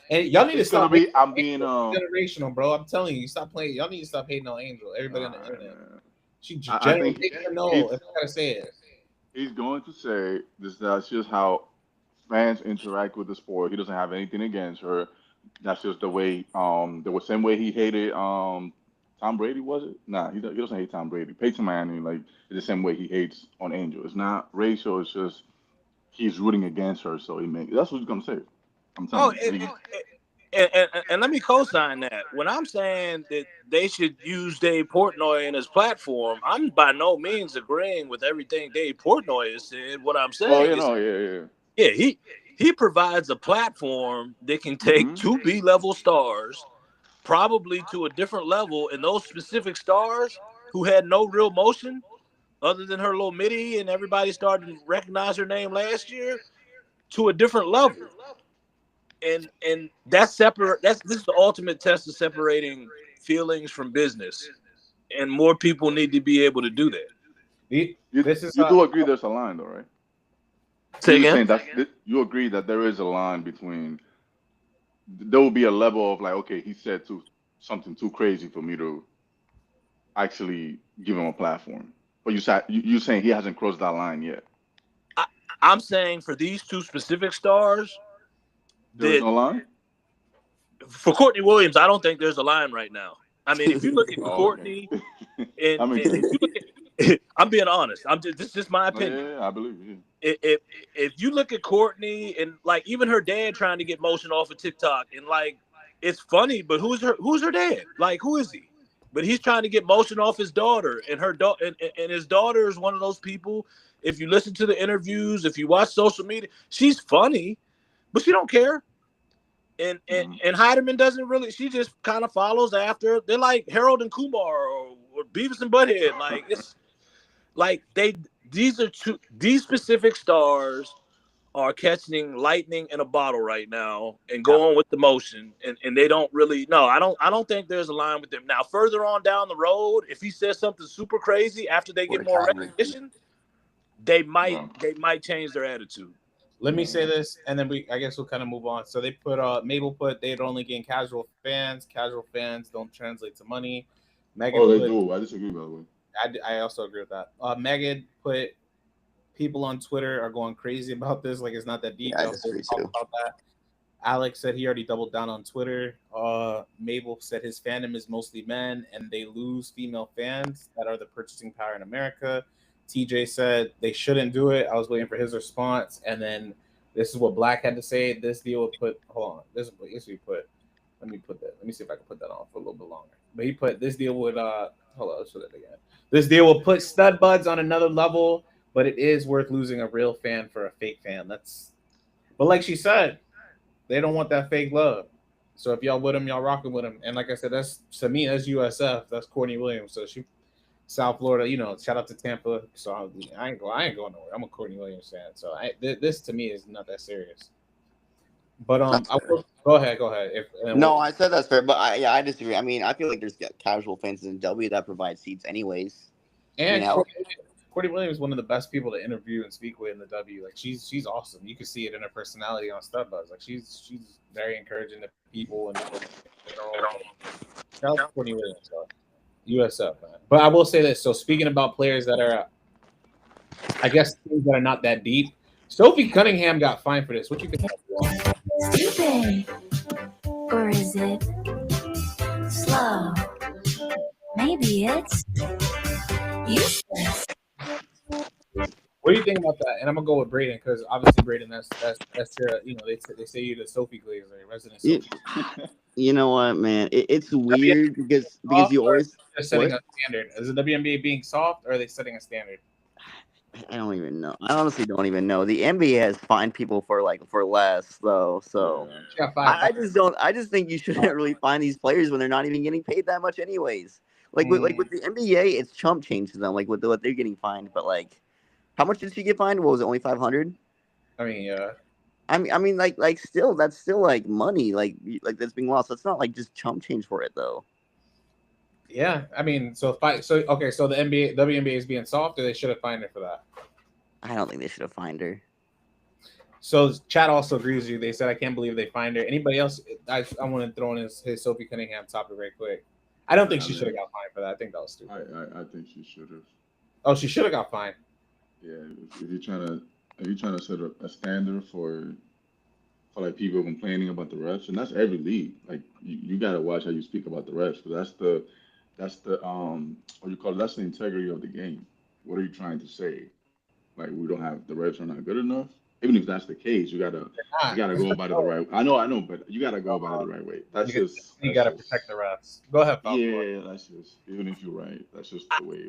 And y'all need to stop. I'm being generational, bro. I'm telling you, stop playing. Y'all need to stop hating on Angel. Everybody on the internet. She generational. No, if I gotta say it. He's going to say that's just how fans interact with the sport. He doesn't have anything against her. That's just the way. The same way he hated Tom Brady, was it? Nah, he doesn't hate Tom Brady. Peyton Manning, like, it's the same way he hates on Angel. It's not racial. It's just he's rooting against her, so that's what he's gonna say. I'm telling you. And let me co-sign that. When I'm saying that they should use Dave Portnoy in his platform, I'm by no means agreeing with everything Dave Portnoy has said. What I'm saying he provides a platform that can take two B-level stars probably to a different level, and those specific stars who had no real motion other than her little midi and everybody started to recognize her name last year to a different level. And that's separate. This is the ultimate test of separating feelings from business, and more people need to be able to do that. You do agree there's a line, though, right? Say again? You agree that there is a line between. There will be a level of like, okay, he said something too crazy for me to actually give him a platform. But you saying he hasn't crossed that line yet? I'm saying for these two specific stars, there's no line. For Courtney Williams, I don't think there's a line right now. I mean, if you look at Courtney, and if you look at, I'm being honest. This is just my opinion. Yeah, I believe you. If you look at Courtney and like even her dad trying to get motion off of TikTok, and like it's funny, but who's her dad? Like who is he? But he's trying to get motion off his daughter, and her and his daughter is one of those people. If you listen to the interviews, if you watch social media, she's funny, but she don't care. And Heidemann doesn't really. She just kind of follows after. They're like Harold and Kumar or Beavis and Butthead. Like it's like these specific stars are catching lightning in a bottle right now and going with the motion, and they don't really. No, I don't think there's a line with them. Now further on down the road, if he says something super crazy after they get more recognition, they might change their attitude. Let me say this, and then I guess we'll kind of move on. So they put Mabel put they'd only gain casual fans. Casual fans don't translate to money. Megan they put, do. I disagree, by the way. I also agree with that. Megan put people on Twitter are going crazy about this. Like it's not that deep. Yeah, I disagree too. About that. Alex said he already doubled down on Twitter. Mabel said his fandom is mostly men, and they lose female fans that are the purchasing power in America. TJ said they shouldn't do it. I was waiting for his response, and then this is what Black had to say. This deal would put. Hold on. This is what he put. Let me put that. Let me see if I can put that on for a little bit longer. But he put this deal would. Hold on. Let's put it again. This deal will put StudBudz on another level, but it is worth losing a real fan for a fake fan. But like she said, they don't want that fake love. So if y'all with them, y'all rocking with them. And like I said, that's to me, that's USF. That's Courtney Williams. So she. South Florida, shout out to Tampa. So I ain't going nowhere. I'm a Courtney Williams fan. So this to me is not that serious. But go ahead. I said that's fair, but I disagree. I mean, I feel like there's casual fans in W that provide seats anyways. And Courtney Williams is one of the best people to interview and speak with in the W. Like she's awesome. You can see it in her personality on StudBudz. Like she's very encouraging to people and shout out to Courtney Williams. USF, man. But I will say this. So speaking about players that are, I guess, teams that are not that deep, Sophie Cunningham got fined for this. What you think? Stupid. Or is it slow? Maybe it's useless. What do you think about that? And I'm gonna go with Braden because obviously Braden, that's your, they say you're the Sophie Glazer, resident Sophie. You know what, man? It's weird because you always setting a standard. Is the WNBA being soft, or are they setting a standard? I don't even know. I honestly don't even know. The NBA has fined people for less though. So I just think you shouldn't really fine these players when they're not even getting paid that much anyways. With the NBA, it's chump change to them. Like with what they're getting fined, but like, how much did she get fined? What was it? Only 500? I mean, yeah. I mean, still, that's still like money, like that's being lost. That's not like just chump change for it though. Yeah, I mean, so the WNBA is being soft, or they should have fined her for that. I don't think they should have fined her. So Chad also agrees with you. They said, I can't believe they fined her. Anybody else? I want to throw in his Sophie Cunningham topic right quick. I don't think she should have got fined for that. I think that was stupid. I think she should have. Oh, she should have got fined. Yeah, if you're trying to set a standard for like people complaining about the refs, and that's every league. Like you gotta watch how you speak about the refs, because that's the what you call it, that's the integrity of the game. What are you trying to say? Like the refs are not good enough. Even if that's the case, you gotta go about it the right way. I know, but you gotta go about it the right way. You gotta protect the refs. Go ahead, Bob. Yeah, that's just, even if you're right, that's just the way.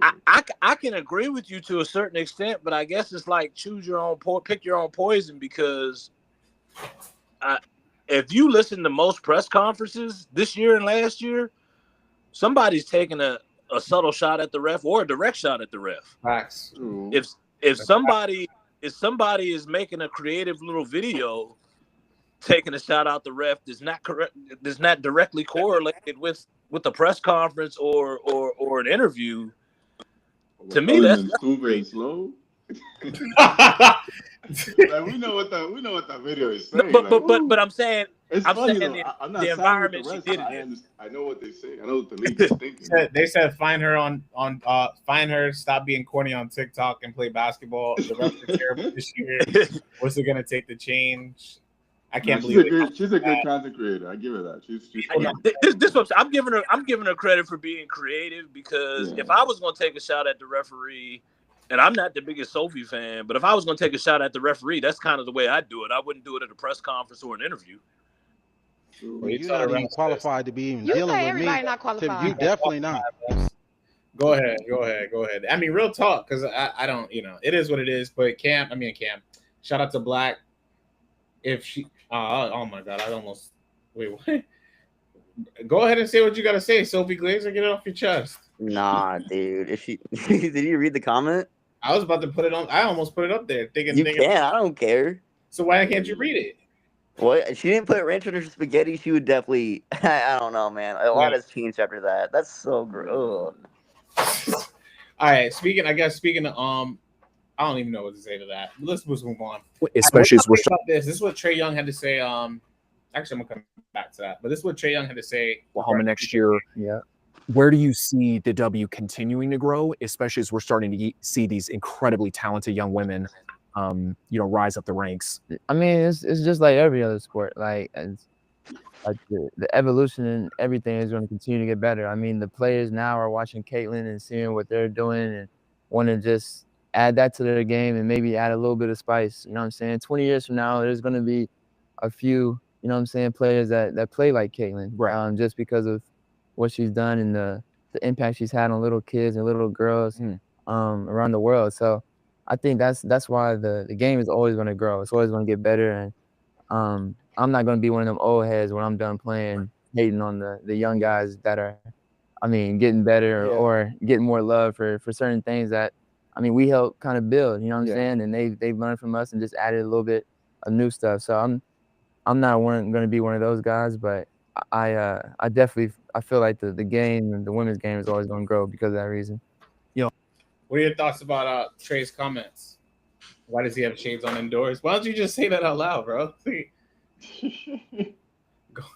I can agree with you to a certain extent, but I guess it's like pick your own poison, because if you listen to most press conferences this year and last year, somebody's taking a subtle shot at the ref or a direct shot at the ref. Facts. If somebody is making a creative little video taking a shot out the ref that's not correct, that's not directly correlated with the press conference or an interview, to me that's stupid and slow. Like, we know what that video is saying. But I'm saying, I'm saying not the environment she did it. I know what they say. I know what the league is thinking. They said find her, stop being corny on TikTok and play basketball. The refs are terrible this year. What's it gonna take to change? I can't believe she's a good content creator. I give her that. She's this what I'm giving her credit for being creative, because if I was gonna take a shot at the referee, and I'm not the biggest Sophie fan, but if I was going to take a shot at the referee, that's kind of the way I'd do it. I wouldn't do it at a press conference or an interview. Well, you're not even qualified to be even You dealing say with everybody me. not qualified. You definitely not. Go ahead. I mean, real talk, because I don't, it is what it is. But Cam, shout out to Black. If she, oh my God, I almost, wait, what? Go ahead and say what you got to say, Sophie Glazer. Get it off your chest. Nah, dude. If she, did you read the comment? I was about to put it on. I almost put it up there. You can. I don't care. So why can't you read it? What? She didn't put ranch on her spaghetti. She would definitely. I don't know, man. A lot has changed after that. That's so gross. All right. Speaking of I don't even know what to say to that. But let's move on. Especially as we're about this. This is what Trae Young had to say. Actually, I'm gonna come back to that. But this is what Trae Young had to say. Oklahoma next year. Yeah. Where do you see the W continuing to grow, especially as we're starting to see these incredibly talented young women, rise up the ranks? I mean, it's just like every other sport. Like the evolution and everything is going to continue to get better. I mean, the players now are watching Caitlin and seeing what they're doing and want to just add that to their game and maybe add a little bit of spice. You know what I'm saying? 20 years from now, there's going to be a few, you know what I'm saying, players that play like Caitlin, right. Just because of what she's done and the impact she's had on little kids and little girls around the world. So I think that's why the game is always going to grow. It's always going to get better. And I'm not going to be one of them old heads when I'm done playing, hating on the young guys that are, getting better or getting more love for certain things that, we help kind of build, you know what I'm saying? And they've learned from us and just added a little bit of new stuff. So I'm not going to be one of those guys, but I definitely feel like the game and the women's game is always going to grow because of that reason. What are your thoughts about Trey's comments? Why does he have shades on indoors? Why don't you just say that out loud, bro?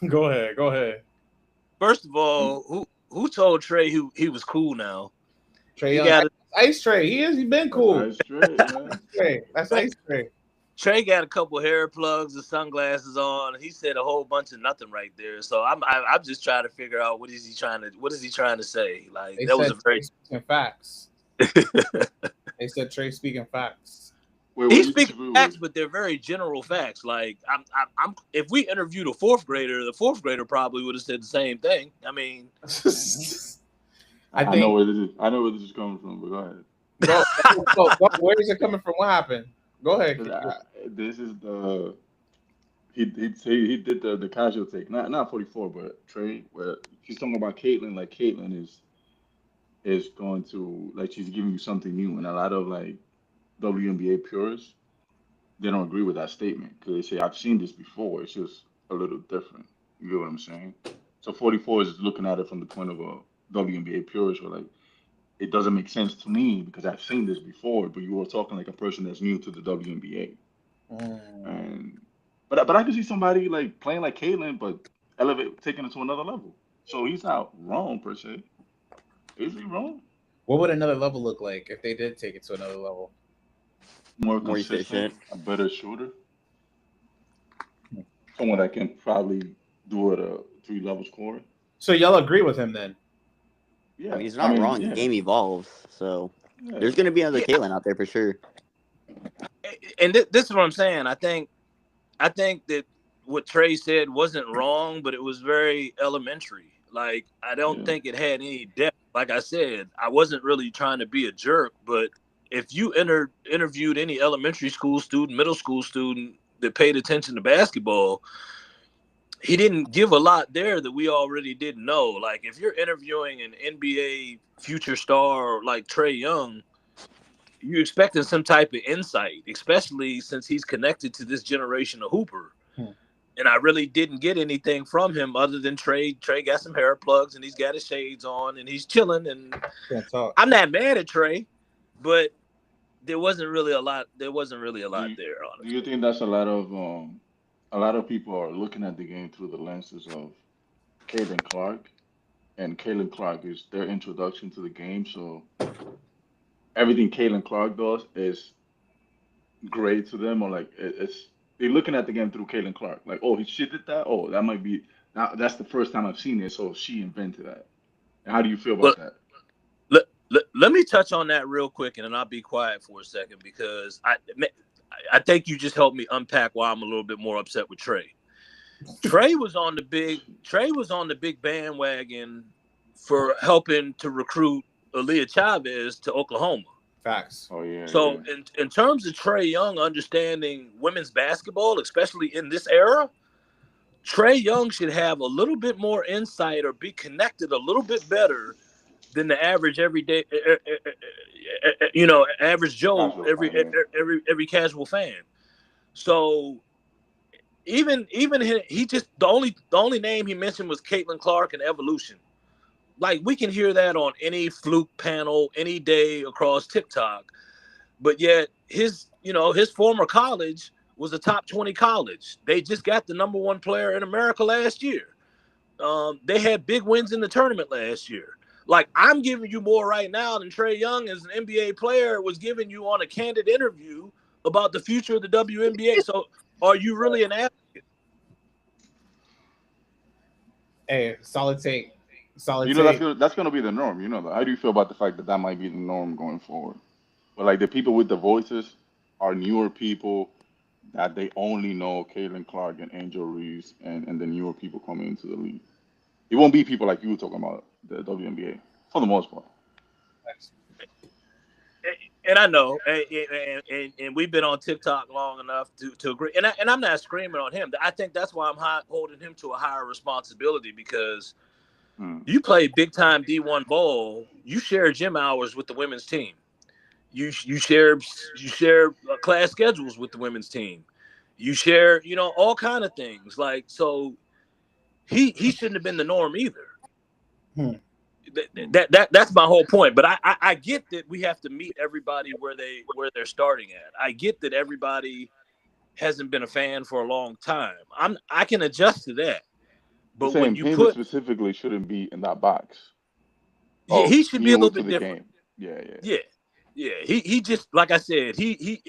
Go ahead. First of all, who told Trey he was cool now? Trey Young. Ice Trey. He's been cool. Ice Trey, man. That's Ice Trey. Trey got a couple hair plugs and sunglasses on. He said a whole bunch of nothing right there. So I'm just trying to figure out what is he trying to say? Like they that was a very speaking facts. They said Trey speaking facts. He's speaking facts, but they're very general facts. Like I'm if we interviewed a fourth grader probably would have said the same thing. I mean, I know where this is coming from, but go ahead. Where is it coming from? What happened? Go ahead. This is the he did the casual take, not 44, but Trey, where he's talking about Caitlin. Like Caitlin is going to, like, she's giving you something new, and a lot of like WNBA purists, they don't agree with that statement because they say I've seen this before. It's just a little different. You get what I'm saying? So 44 is looking at it from the point of a WNBA purist, where like it doesn't make sense to me because I've seen this before. But you were talking like a person that's new to the WNBA. But I can see somebody like playing like Caitlin, but taking it to another level. So he's not wrong per se. Is he wrong? What would another level look like if they did take it to another level? More consistent, a better shooter. Someone that can probably do it a 3-level scorer. So y'all agree with him then? Yeah, he's not wrong. The game evolves, so there's going to be another Caitlin out there for sure. And this is what I'm saying. I think that what Trey said wasn't wrong, but it was very elementary. Like, I don't think it had any depth. Like I said, I wasn't really trying to be a jerk, but if you interviewed any elementary school student, middle school student that paid attention to basketball, he didn't give a lot there that we already didn't know. Like, if you're interviewing an NBA future star like Trae Young, you're expecting some type of insight, especially since he's connected to this generation of hooper. And I really didn't get anything from him other than Trey. Trey got some hair plugs and he's got his shades on and he's chilling. And I'm not mad at Trey, but there wasn't really a lot. There there. Honestly. Do you think that's a lot of people are looking at the game through the lenses of Caitlin Clark, and Caitlin Clark is their introduction to the game. So everything Caitlin Clark does is great to them, or like they're looking at the game through Caitlin Clark. Like, oh, she did that. Oh, that might be. Now that's the first time I've seen it. So she invented that. And how do you feel about that? Let me touch on that real quick, and then I'll be quiet for a second because I think you just helped me unpack why I'm a little bit more upset with Trey. Trey was on the big bandwagon for helping to recruit Aaliyah Chavez to Oklahoma. Facts. Oh yeah. So in terms of Trae Young understanding women's basketball, especially in this era, Trae Young should have a little bit more insight or be connected a little bit better than the average everyday, average Joe, every casual fan. So even he just the only name he mentioned was Caitlin Clark and Evolution. Like, we can hear that on any fluke panel any day across TikTok, but yet his former college was a top 20 college. They just got the number 1 player in America last year. They had big wins in the tournament last year. Like, I'm giving you more right now than Trae Young as an NBA player was giving you on a candid interview about the future of the WNBA. So are you really an advocate? Hey, solid take. Solid You know, take. that's gonna be the norm. You know that. How do you feel about the fact that that might be the norm going forward? But like the people with the voices are newer people that they only know Caitlin Clark and Angel Reese and the newer people coming into the league. It won't be people like you were talking about the WNBA for the most part. And I know, and we've been on TikTok long enough to agree. And I'm not screaming on him. I think that's why I'm holding him to a higher responsibility, because you play big time D1 ball. You share gym hours with the women's team. You share class schedules with the women's team. You share, all kind of things. Like, so he shouldn't have been the norm either. That's my whole point. But I get that we have to meet everybody where they're starting at. I get that everybody hasn't been a fan for a long time. I can adjust to that. But when you put specifically shouldn't be in that box. He should be a little bit different. Yeah. He just, like I said,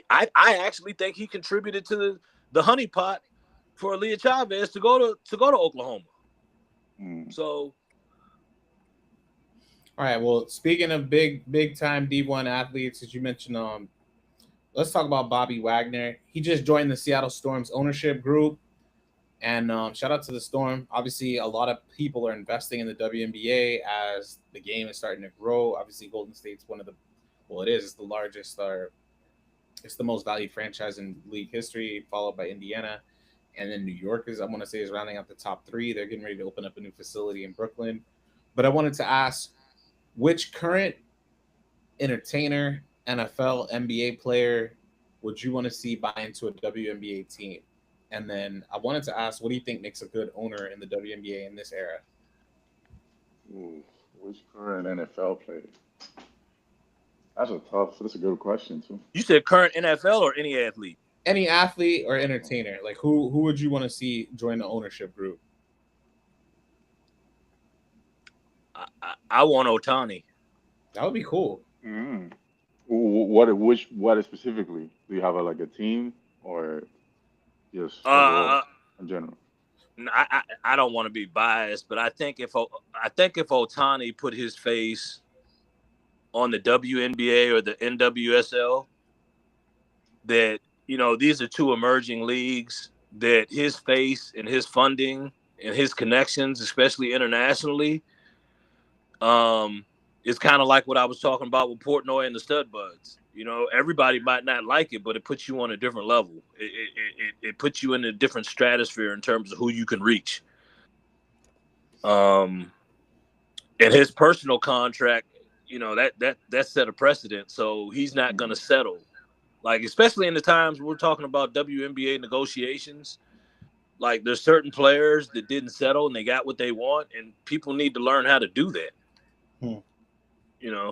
I actually think he contributed to the honeypot for Aaliyah Chavez to go to Oklahoma. So. All right. Well, speaking of big time D1 athletes, as you mentioned, let's talk about Bobby Wagner. He just joined the Seattle Storm's ownership group, and shout out to the Storm. Obviously, a lot of people are investing in the WNBA as the game is starting to grow. Obviously, Golden State's it's the largest, it's the most valued franchise in league history, followed by Indiana, and then New York is rounding out the top 3. They're getting ready to open up a new facility in Brooklyn. But I wanted to ask, which current entertainer, NFL, NBA player would you want to see buy into a WNBA team? And then I wanted to ask, what do you think makes a good owner in the WNBA in this era? Which current NFL player? That's a good question too. You said current NFL or any athlete? Any athlete or entertainer. Like who would you want to see join the ownership group? I want Ohtani. That would be cool. What specifically? Do you have a team or just in general? I don't want to be biased, but I think if Ohtani put his face on the WNBA or the NWSL, that these are 2 emerging leagues, that his face and his funding and his connections, especially internationally, it's kind of like what I was talking about with Portnoy and the StudBudz. Everybody might not like it, but it puts you on a different level. It puts you in a different stratosphere in terms of who you can reach. And his personal contract, that set a precedent. So he's not going to settle. Like, especially in the times we're talking about WNBA negotiations, like there's certain players that didn't settle and they got what they want, and people need to learn how to do that.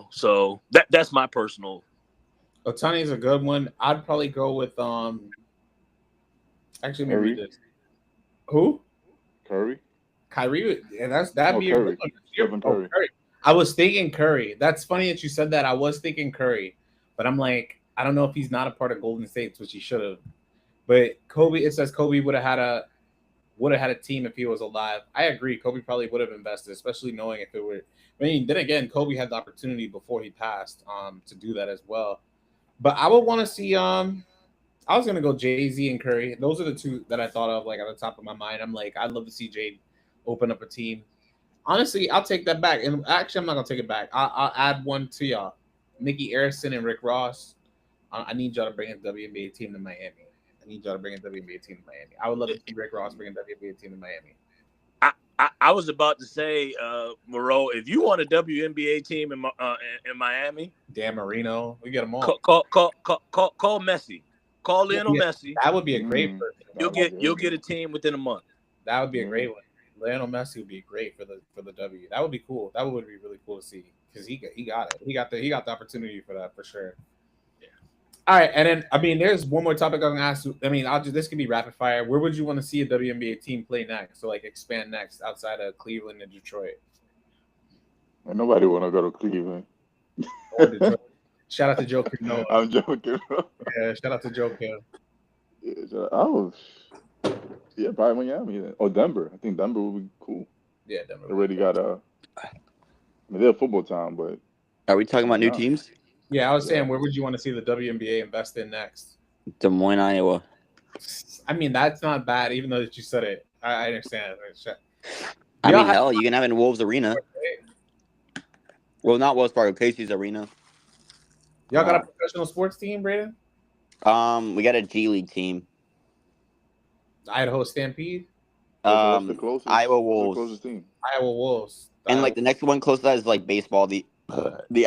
So that's my personal. Ohtani's a good one. I'd probably go with actually let me read this. Who? Curry. Kyrie. Yeah, that'd be Curry. Curry. I was thinking Curry. That's funny that you said that. I was thinking Curry, but I'm like, I don't know if he's not a part of Golden State, which he should have. But Kobe, it says Kobe would have had a team if he was alive. I agree. Kobe probably would have invested, especially knowing if it were. I mean, then again, Kobe had the opportunity before he passed to do that as well. But I would want to see. I was gonna go Jay-Z and Curry. Those are the 2 that I thought of, like at the top of my mind. I'm like, I'd love to see Jay open up a team. Honestly, I'll take that back. And actually, I'm not gonna take it back. I'll add one to y'all: Mickey Arison and Rick Ross. I need y'all to bring a WNBA team to Miami. I would love to see Rick Ross bring a WNBA team to Miami. I was about to say, Moreau, if you want a WNBA team in Miami, Dan Marino, we get them all. Call Messi, call Lionel Messi. That would be a great person. You'll get a team within a month. That would be a great one. Lionel Messi would be great for the W. That would be cool. That would be really cool to see because he got it. He got the opportunity for that for sure. All right, and then I mean, there's one more topic I'm gonna ask. I mean, this could be rapid fire. Where would you want to see a WNBA team play next? So like expand next outside of Cleveland and Detroit. And nobody want to go to Cleveland. Shout out to Joe Kim. I'm joking. Yeah, shout out to Joe Kim. Yeah, probably Miami or Denver. I think Denver would be cool. Yeah, Denver. They already got I mean, they're a football town, but are we talking about new teams? Yeah, I was saying, where would you want to see the WNBA invest in next? Des Moines, Iowa. I mean, that's not bad, even though that you said it. I understand. I mean, hell, you can have it in Wolves Arena. Well, not Wells Fargo, Casey's Arena. Y'all got a professional sports team, Brayden? We got a G League team. Idaho Stampede? Iowa Wolves. The closest team. Iowa Wolves. And like the next one close to that is like baseball, the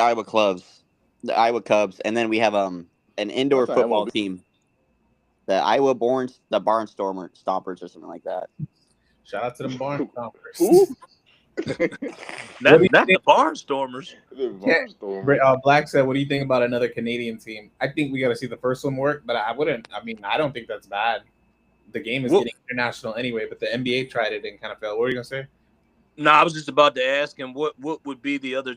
Iowa Cubs. The Iowa Cubs, and then we have an indoor football team, the Iowa Barnstormers or something like that. Shout out to the Barnstormers. Not the Barnstormers. Black said, "What do you think about another Canadian team?" I think we got to see the first one work, but I wouldn't. I mean, I don't think that's bad. The game is getting international anyway, but the NBA tried it and kind of failed. What were you gonna say? No, I was just about to ask him what would be the other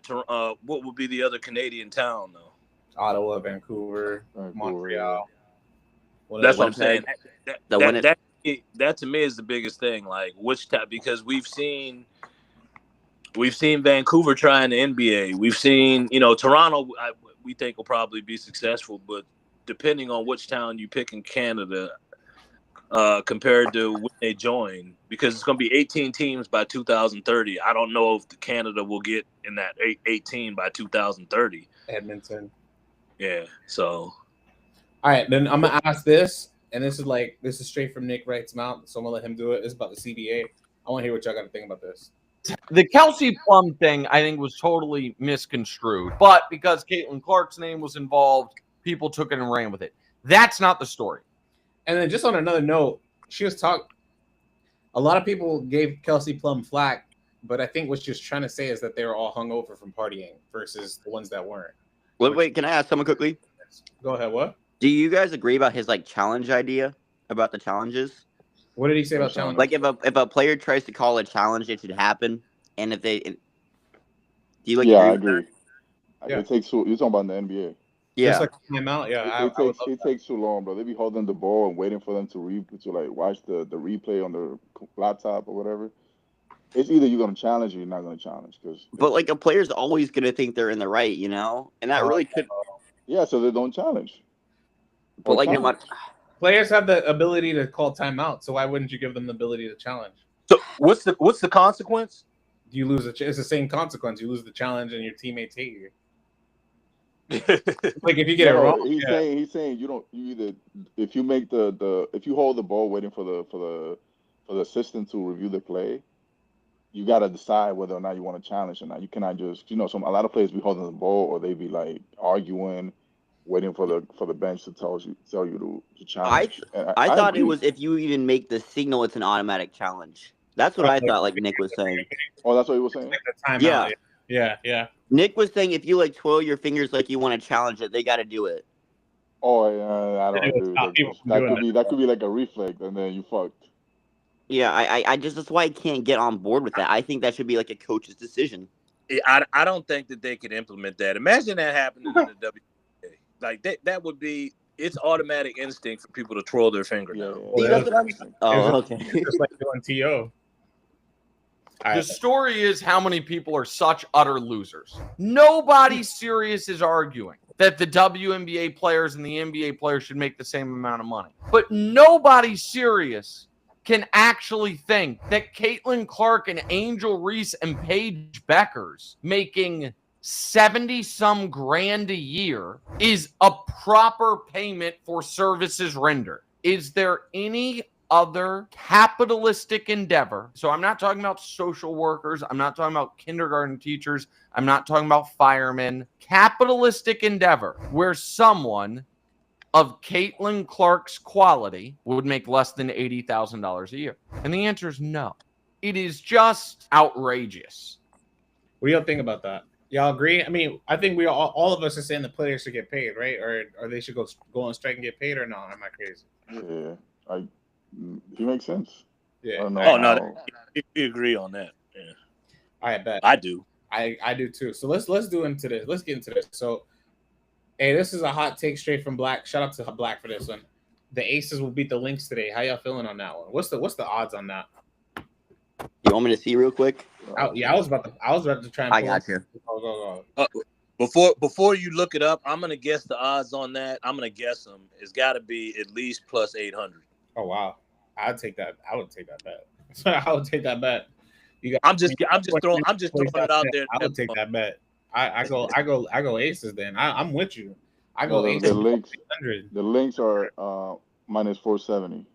Canadian town though. Ottawa, Vancouver, Montreal. That's what I'm saying. That to me is the biggest thing. Like which type, because we've seen Vancouver trying the NBA. We've seen Toronto. We think will probably be successful, but depending on which town you pick in Canada. Compared to when they join, because it's going to be 18 teams by 2030. I don't know if Canada will get in that 18 by 2030. Edmonton. Yeah. So. All right, then I'm gonna ask this, and this is straight from Nick Wright's mouth, so I'm gonna let him do it. It's about the CBA. I want to hear what y'all got to think about this. The Kelsey Plum thing, I think, was totally misconstrued, but because Caitlin Clark's name was involved, people took it and ran with it. That's not the story. And then just on another note, a lot of people gave Kelsey Plum flack, but I think what she was trying to say is that they were all hungover from partying versus the ones that weren't. Wait, can I ask someone quickly? Go ahead, what? Do you guys agree about his challenge idea about the challenges? What did he say about challenge? Like if a player tries to call a challenge, it should happen. And if they do you agree? I agree. Yeah. It takes you're talking about the NBA. Yeah, timeout. Yeah, it takes too long, bro. They be holding the ball and waiting for them to watch the replay on their laptop or whatever. It's either you're gonna challenge or you're not gonna challenge. But a player's always gonna think they're in the right, and that really could. Yeah, so they don't challenge. But players have the ability to call timeout, so why wouldn't you give them the ability to challenge? So what's the consequence? You lose it's the same consequence. You lose the challenge, and your teammates hate you. Like if you get it wrong, he's saying you either if you make if you hold the ball waiting for the assistant to review the play, you got to decide whether or not you want to challenge or not. You cannot just a lot of players be holding the ball or they be arguing, waiting for the bench to tell you to challenge. I thought it was if you even make the signal, it's an automatic challenge. That's what I thought. Like Nick was saying. Oh, that's what he was saying. Yeah. Nick was saying if you twirl your fingers like you want to challenge it, they got to do it. Oh, yeah, I don't agree. That could be like a reflex, and then you fucked. Yeah, I just that's why I can't get on board with that. I think that should be like a coach's decision. I don't think that they could implement that. Imagine that happening in the WNBA. Like that would be it's automatic instinct for people to twirl their finger now. Okay. Just like doing TO. The story is how many people are such utter losers. Nobody serious is arguing that the WNBA players and the NBA players should make the same amount of money. But nobody serious can actually think that Caitlin Clark and Angel Reese and Paige Beckers making 70-some grand a year is a proper payment for services rendered. Is there any other capitalistic endeavor? So I'm not talking about social workers. I'm not talking about kindergarten teachers. I'm not talking about firemen. Capitalistic endeavor where someone of Caitlin Clark's quality would make less than $80,000 a year. And the answer is no. It is just outrageous. What do y'all think about that? Y'all agree? I mean, I think we all of us are saying the players should get paid, right? Or they should go on strike and get paid, or no? Am I crazy? Yeah, he makes sense. Yeah. I don't know Oh no, how. we agree on that. Yeah. I bet. I do. I do too. So let's do into this. Let's get into this. So, hey, this is a hot take straight from Black. Shout out to Black for this one. The Aces will beat the Lynx today. How y'all feeling on that one? What's the odds on that? You want me to see real quick? I was about to try and I got you. Go. Before you look it up, I'm gonna guess the odds on that. I'm gonna guess them. It's got to be at least plus 800. Oh wow, I'd take that. I would take that bet. I would take that bet. I'm just throwing it out there. I would take that bet. I go Aces then. I'm with you. I go Aces. The Lynx are minus 470.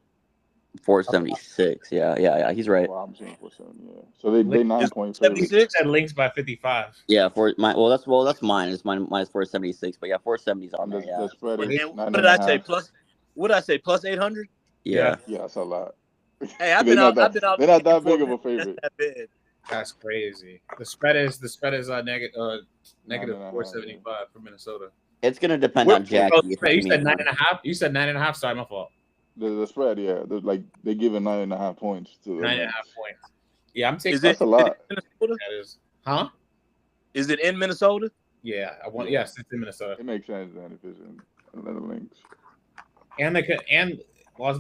476. Yeah. He's right. Wow, I'm saying 470. Yeah. So they 9 points. 76 at Lynx by 55. Yeah, that's mine. It's minus 476. But yeah, 470's on there. Yeah. The spread is what did I say? Plus 800? Yeah. Yeah, that's a lot. Hey, I've been out. They're not that big of a favorite. That's crazy. The spread is negative 475 for Minnesota. It's gonna depend on Jackie. You said 9.5. You said 9.5. Sorry, my fault. The spread, yeah, they giving 9.5 points to 9.5 points. Yeah, I'm taking. That's a lot. That is, huh? Is it in Minnesota? Yeah, yes, it's in Minnesota. It makes sense then if it's in the Lynx. And Las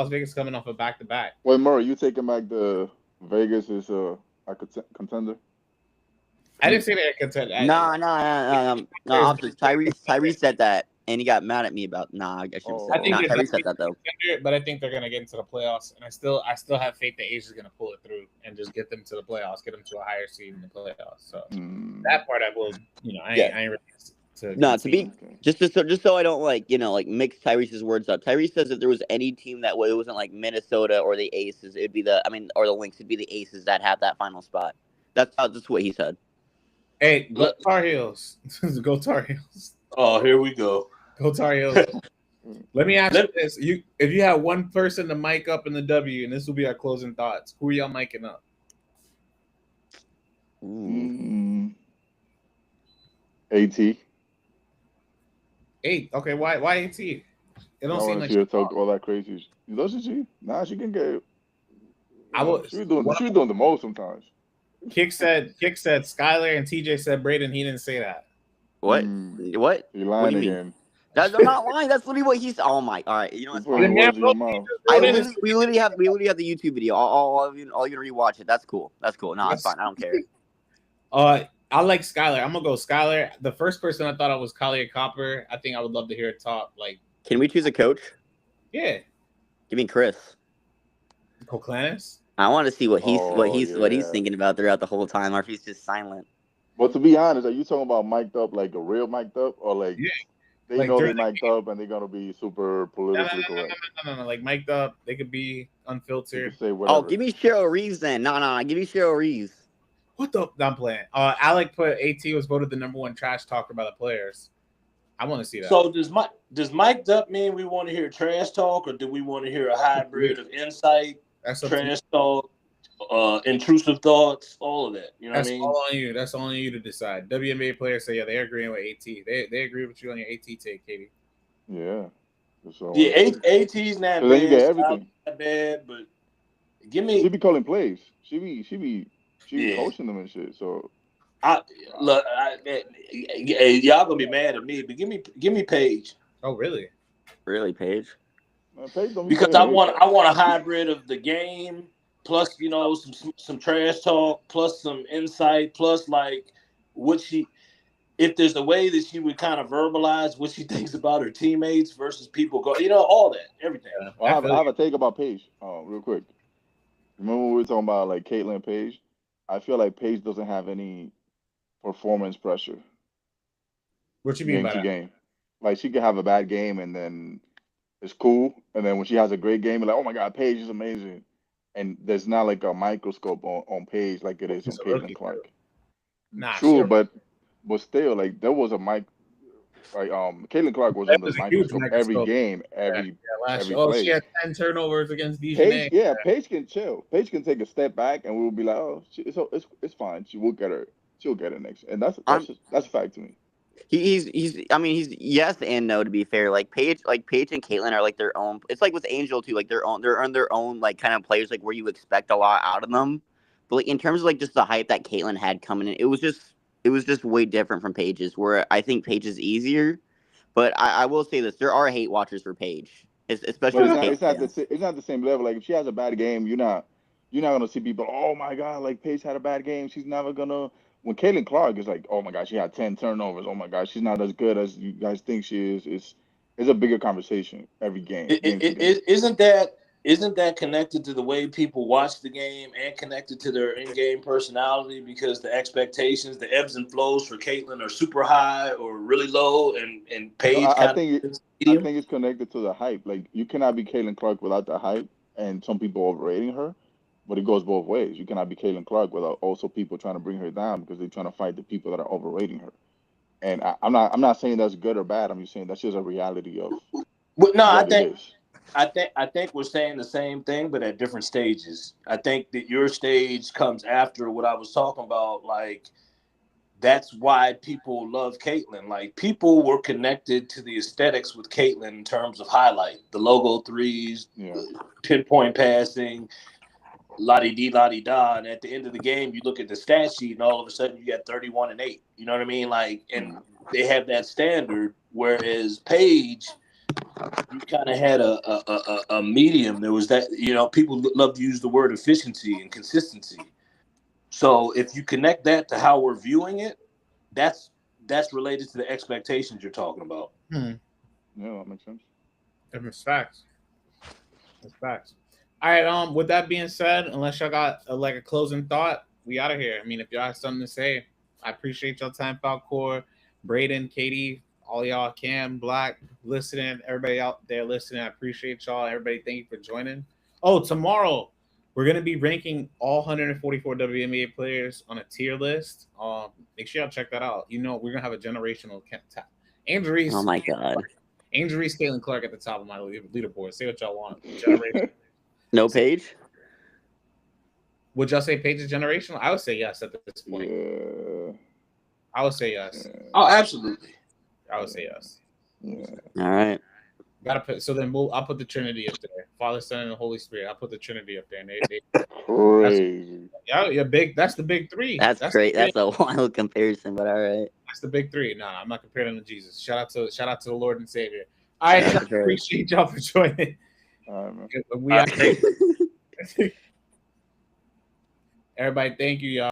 Vegas coming off a back-to-back. Wait, Murray, you taking back the Vegas is a contender? I didn't say they're a contender. No. Tyrese said that, and he got mad at me about. I shouldn't say. Tyrese said that though. But I think they're gonna get into the playoffs, and I still have faith that Ace is gonna pull it through and just get them to the playoffs, get them to a higher seed in the playoffs. So that part I will, I ain't really. Just so I don't mix Tyrese's words up. Tyrese says if there was any team that it wasn't like Minnesota or the Aces, it'd be the Lynx, it'd be the Aces that have that final spot. That's what he said. Hey, go Tar Heels. Go Tar Heels. Oh, here we go. Go Tar Heels. Let me ask you this: if you had one person to mic up in the W, and this will be our closing thoughts, who are y'all miking up? AT. Okay, why AT? It don't seem like she talk all that crazy. Doesn't she? Nah, she can get. She's doing the most sometimes. Kick said Skylar, and TJ said Braden. He didn't say that. What? What? He lying again. I'm not lying. That's literally what he's. Oh my! All right, you know what? We literally have the YouTube video. All you gonna rewatch it. That's cool. No, it's fine. I don't care. I like Skylar. I'm gonna go Skylar. The first person I thought of was Collier Copper. I think I would love to hear it talk. Can we choose a coach? Yeah. Give me Chris. Koklanis? I want to see what he's thinking about throughout the whole time, or if he's just silent. But to be honest, are you talking about mic'd up like a real mic'd up, or they know they're mic'd up and they're gonna be super politically correct? No. Like mic'd up, they could be unfiltered. Say whatever. Oh, give me Cheryl Reeves then. No, give me Cheryl Reeves. What the? I'm playing. Alec put AT was voted the #1 trash talker by the players. I want to see that. So does mic'd up mean we want to hear trash talk, or do we want to hear a hybrid of insight, trash talk, intrusive thoughts, all of that? You know what I mean? That's all on you. That's all on you to decide. WNBA players say they're agreeing with AT. They agree with you on your AT take, Katie. Yeah. AT's not bad. Then you get everything. Not bad, but give me. She be calling plays. She be coaching them and shit. So. Y'all gonna be mad at me, but give me Paige. Oh, really? Really, Paige? Because I want a hybrid of the game, plus some trash talk, plus some insight, plus if there's a way that she would kind of verbalize what she thinks about her teammates versus people all that, everything. Well, I have a take about Paige, real quick. Remember when we were talking about Caitlin Paige? I feel like Paige doesn't have any performance pressure. What you mean by that? Game. She could have a bad game and then it's cool, and then when she has a great game, oh my God, Paige is amazing, and there's not a microscope on Paige like it is on Caitlin Clark. True, but still, there was a Caitlin Clark was on the microscope every game, every play. She had 10 turnovers against DJ. Paige can chill. Paige can take a step back, and we'll be like, oh, it's fine. She will get her she'll get it next, and that's a fact to me. He's he's yes and no, to be fair. Like Paige and Caitlyn are like their own. It's like with Angel too, like they're on their own like kind of players, like where you expect a lot out of them. But like in terms of like just the hype that Caitlyn had coming in, it was just way different from Paige's, where I think Paige is easier. But I will say this, there are hate watchers for Paige. Especially but it's not the same level. Like if she has a bad game, you're not gonna see people, oh my god, like Paige had a bad game. She's never gonna. When Caitlin Clark is like, oh my god, she had 10 turnovers. Oh my god, she's not as good as you guys think she is. It's a bigger conversation every game. Isn't that connected to the way people watch the game and connected to their in-game personality? Because the expectations, the ebbs and flows for Caitlin are super high or really low, and Paige. I think it's connected to the hype. Like you cannot be Caitlin Clark without the hype, and some people overrating her. But it goes both ways. You cannot be Caitlin Clark without also people trying to bring her down because they're trying to fight the people that are overrating her. And I'm not saying that's good or bad. I'm just saying that's just a reality of. But no, I think we're saying the same thing, but at different stages. I think that your stage comes after what I was talking about. Like that's why people love Caitlyn. Like people were connected to the aesthetics with Caitlyn in terms of highlight, the logo threes, pinpoint passing. La-di-da, and at the end of the game, you look at the stat sheet, and all of a sudden, you got 31 and 8. You know what I mean? Like, and they have that standard. Whereas Paige, you kind of had a medium. There was that, people love to use the word efficiency and consistency. So if you connect that to how we're viewing it, that's related to the expectations you're talking about. Yeah, that makes sense. That's facts. That's facts. All right. With that being said, unless y'all got a closing thought, we out of here. I mean, if y'all have something to say, I appreciate y'all time, Falcor, Braden, Katie, all y'all, Cam, Black, listening, everybody out there listening. I appreciate y'all. Everybody, thank you for joining. Oh, tomorrow we're gonna be ranking all 144 WNBA players on a tier list. Make sure y'all check that out. We're gonna have a generational tap. Angel Reese. Oh my god. Angel Reese, Caitlin Clark at the top of my leaderboard. Say what y'all want. Generation. No Paige? Would y'all say Paige is generational? I would say yes at this point. I would say yes. Oh, absolutely. I would say yes. All right. Gotta put. So then I'll put the Trinity up there. Father, Son, and the Holy Spirit. I'll put the Trinity up there. And they crazy. Big. That's the big three. That's great. That's a wild comparison, but all right. That's the big three. No, I'm not comparing them to Jesus. Shout out to the Lord and Savior. All right, I appreciate y'all for joining. We are great. Everybody, thank you, y'all.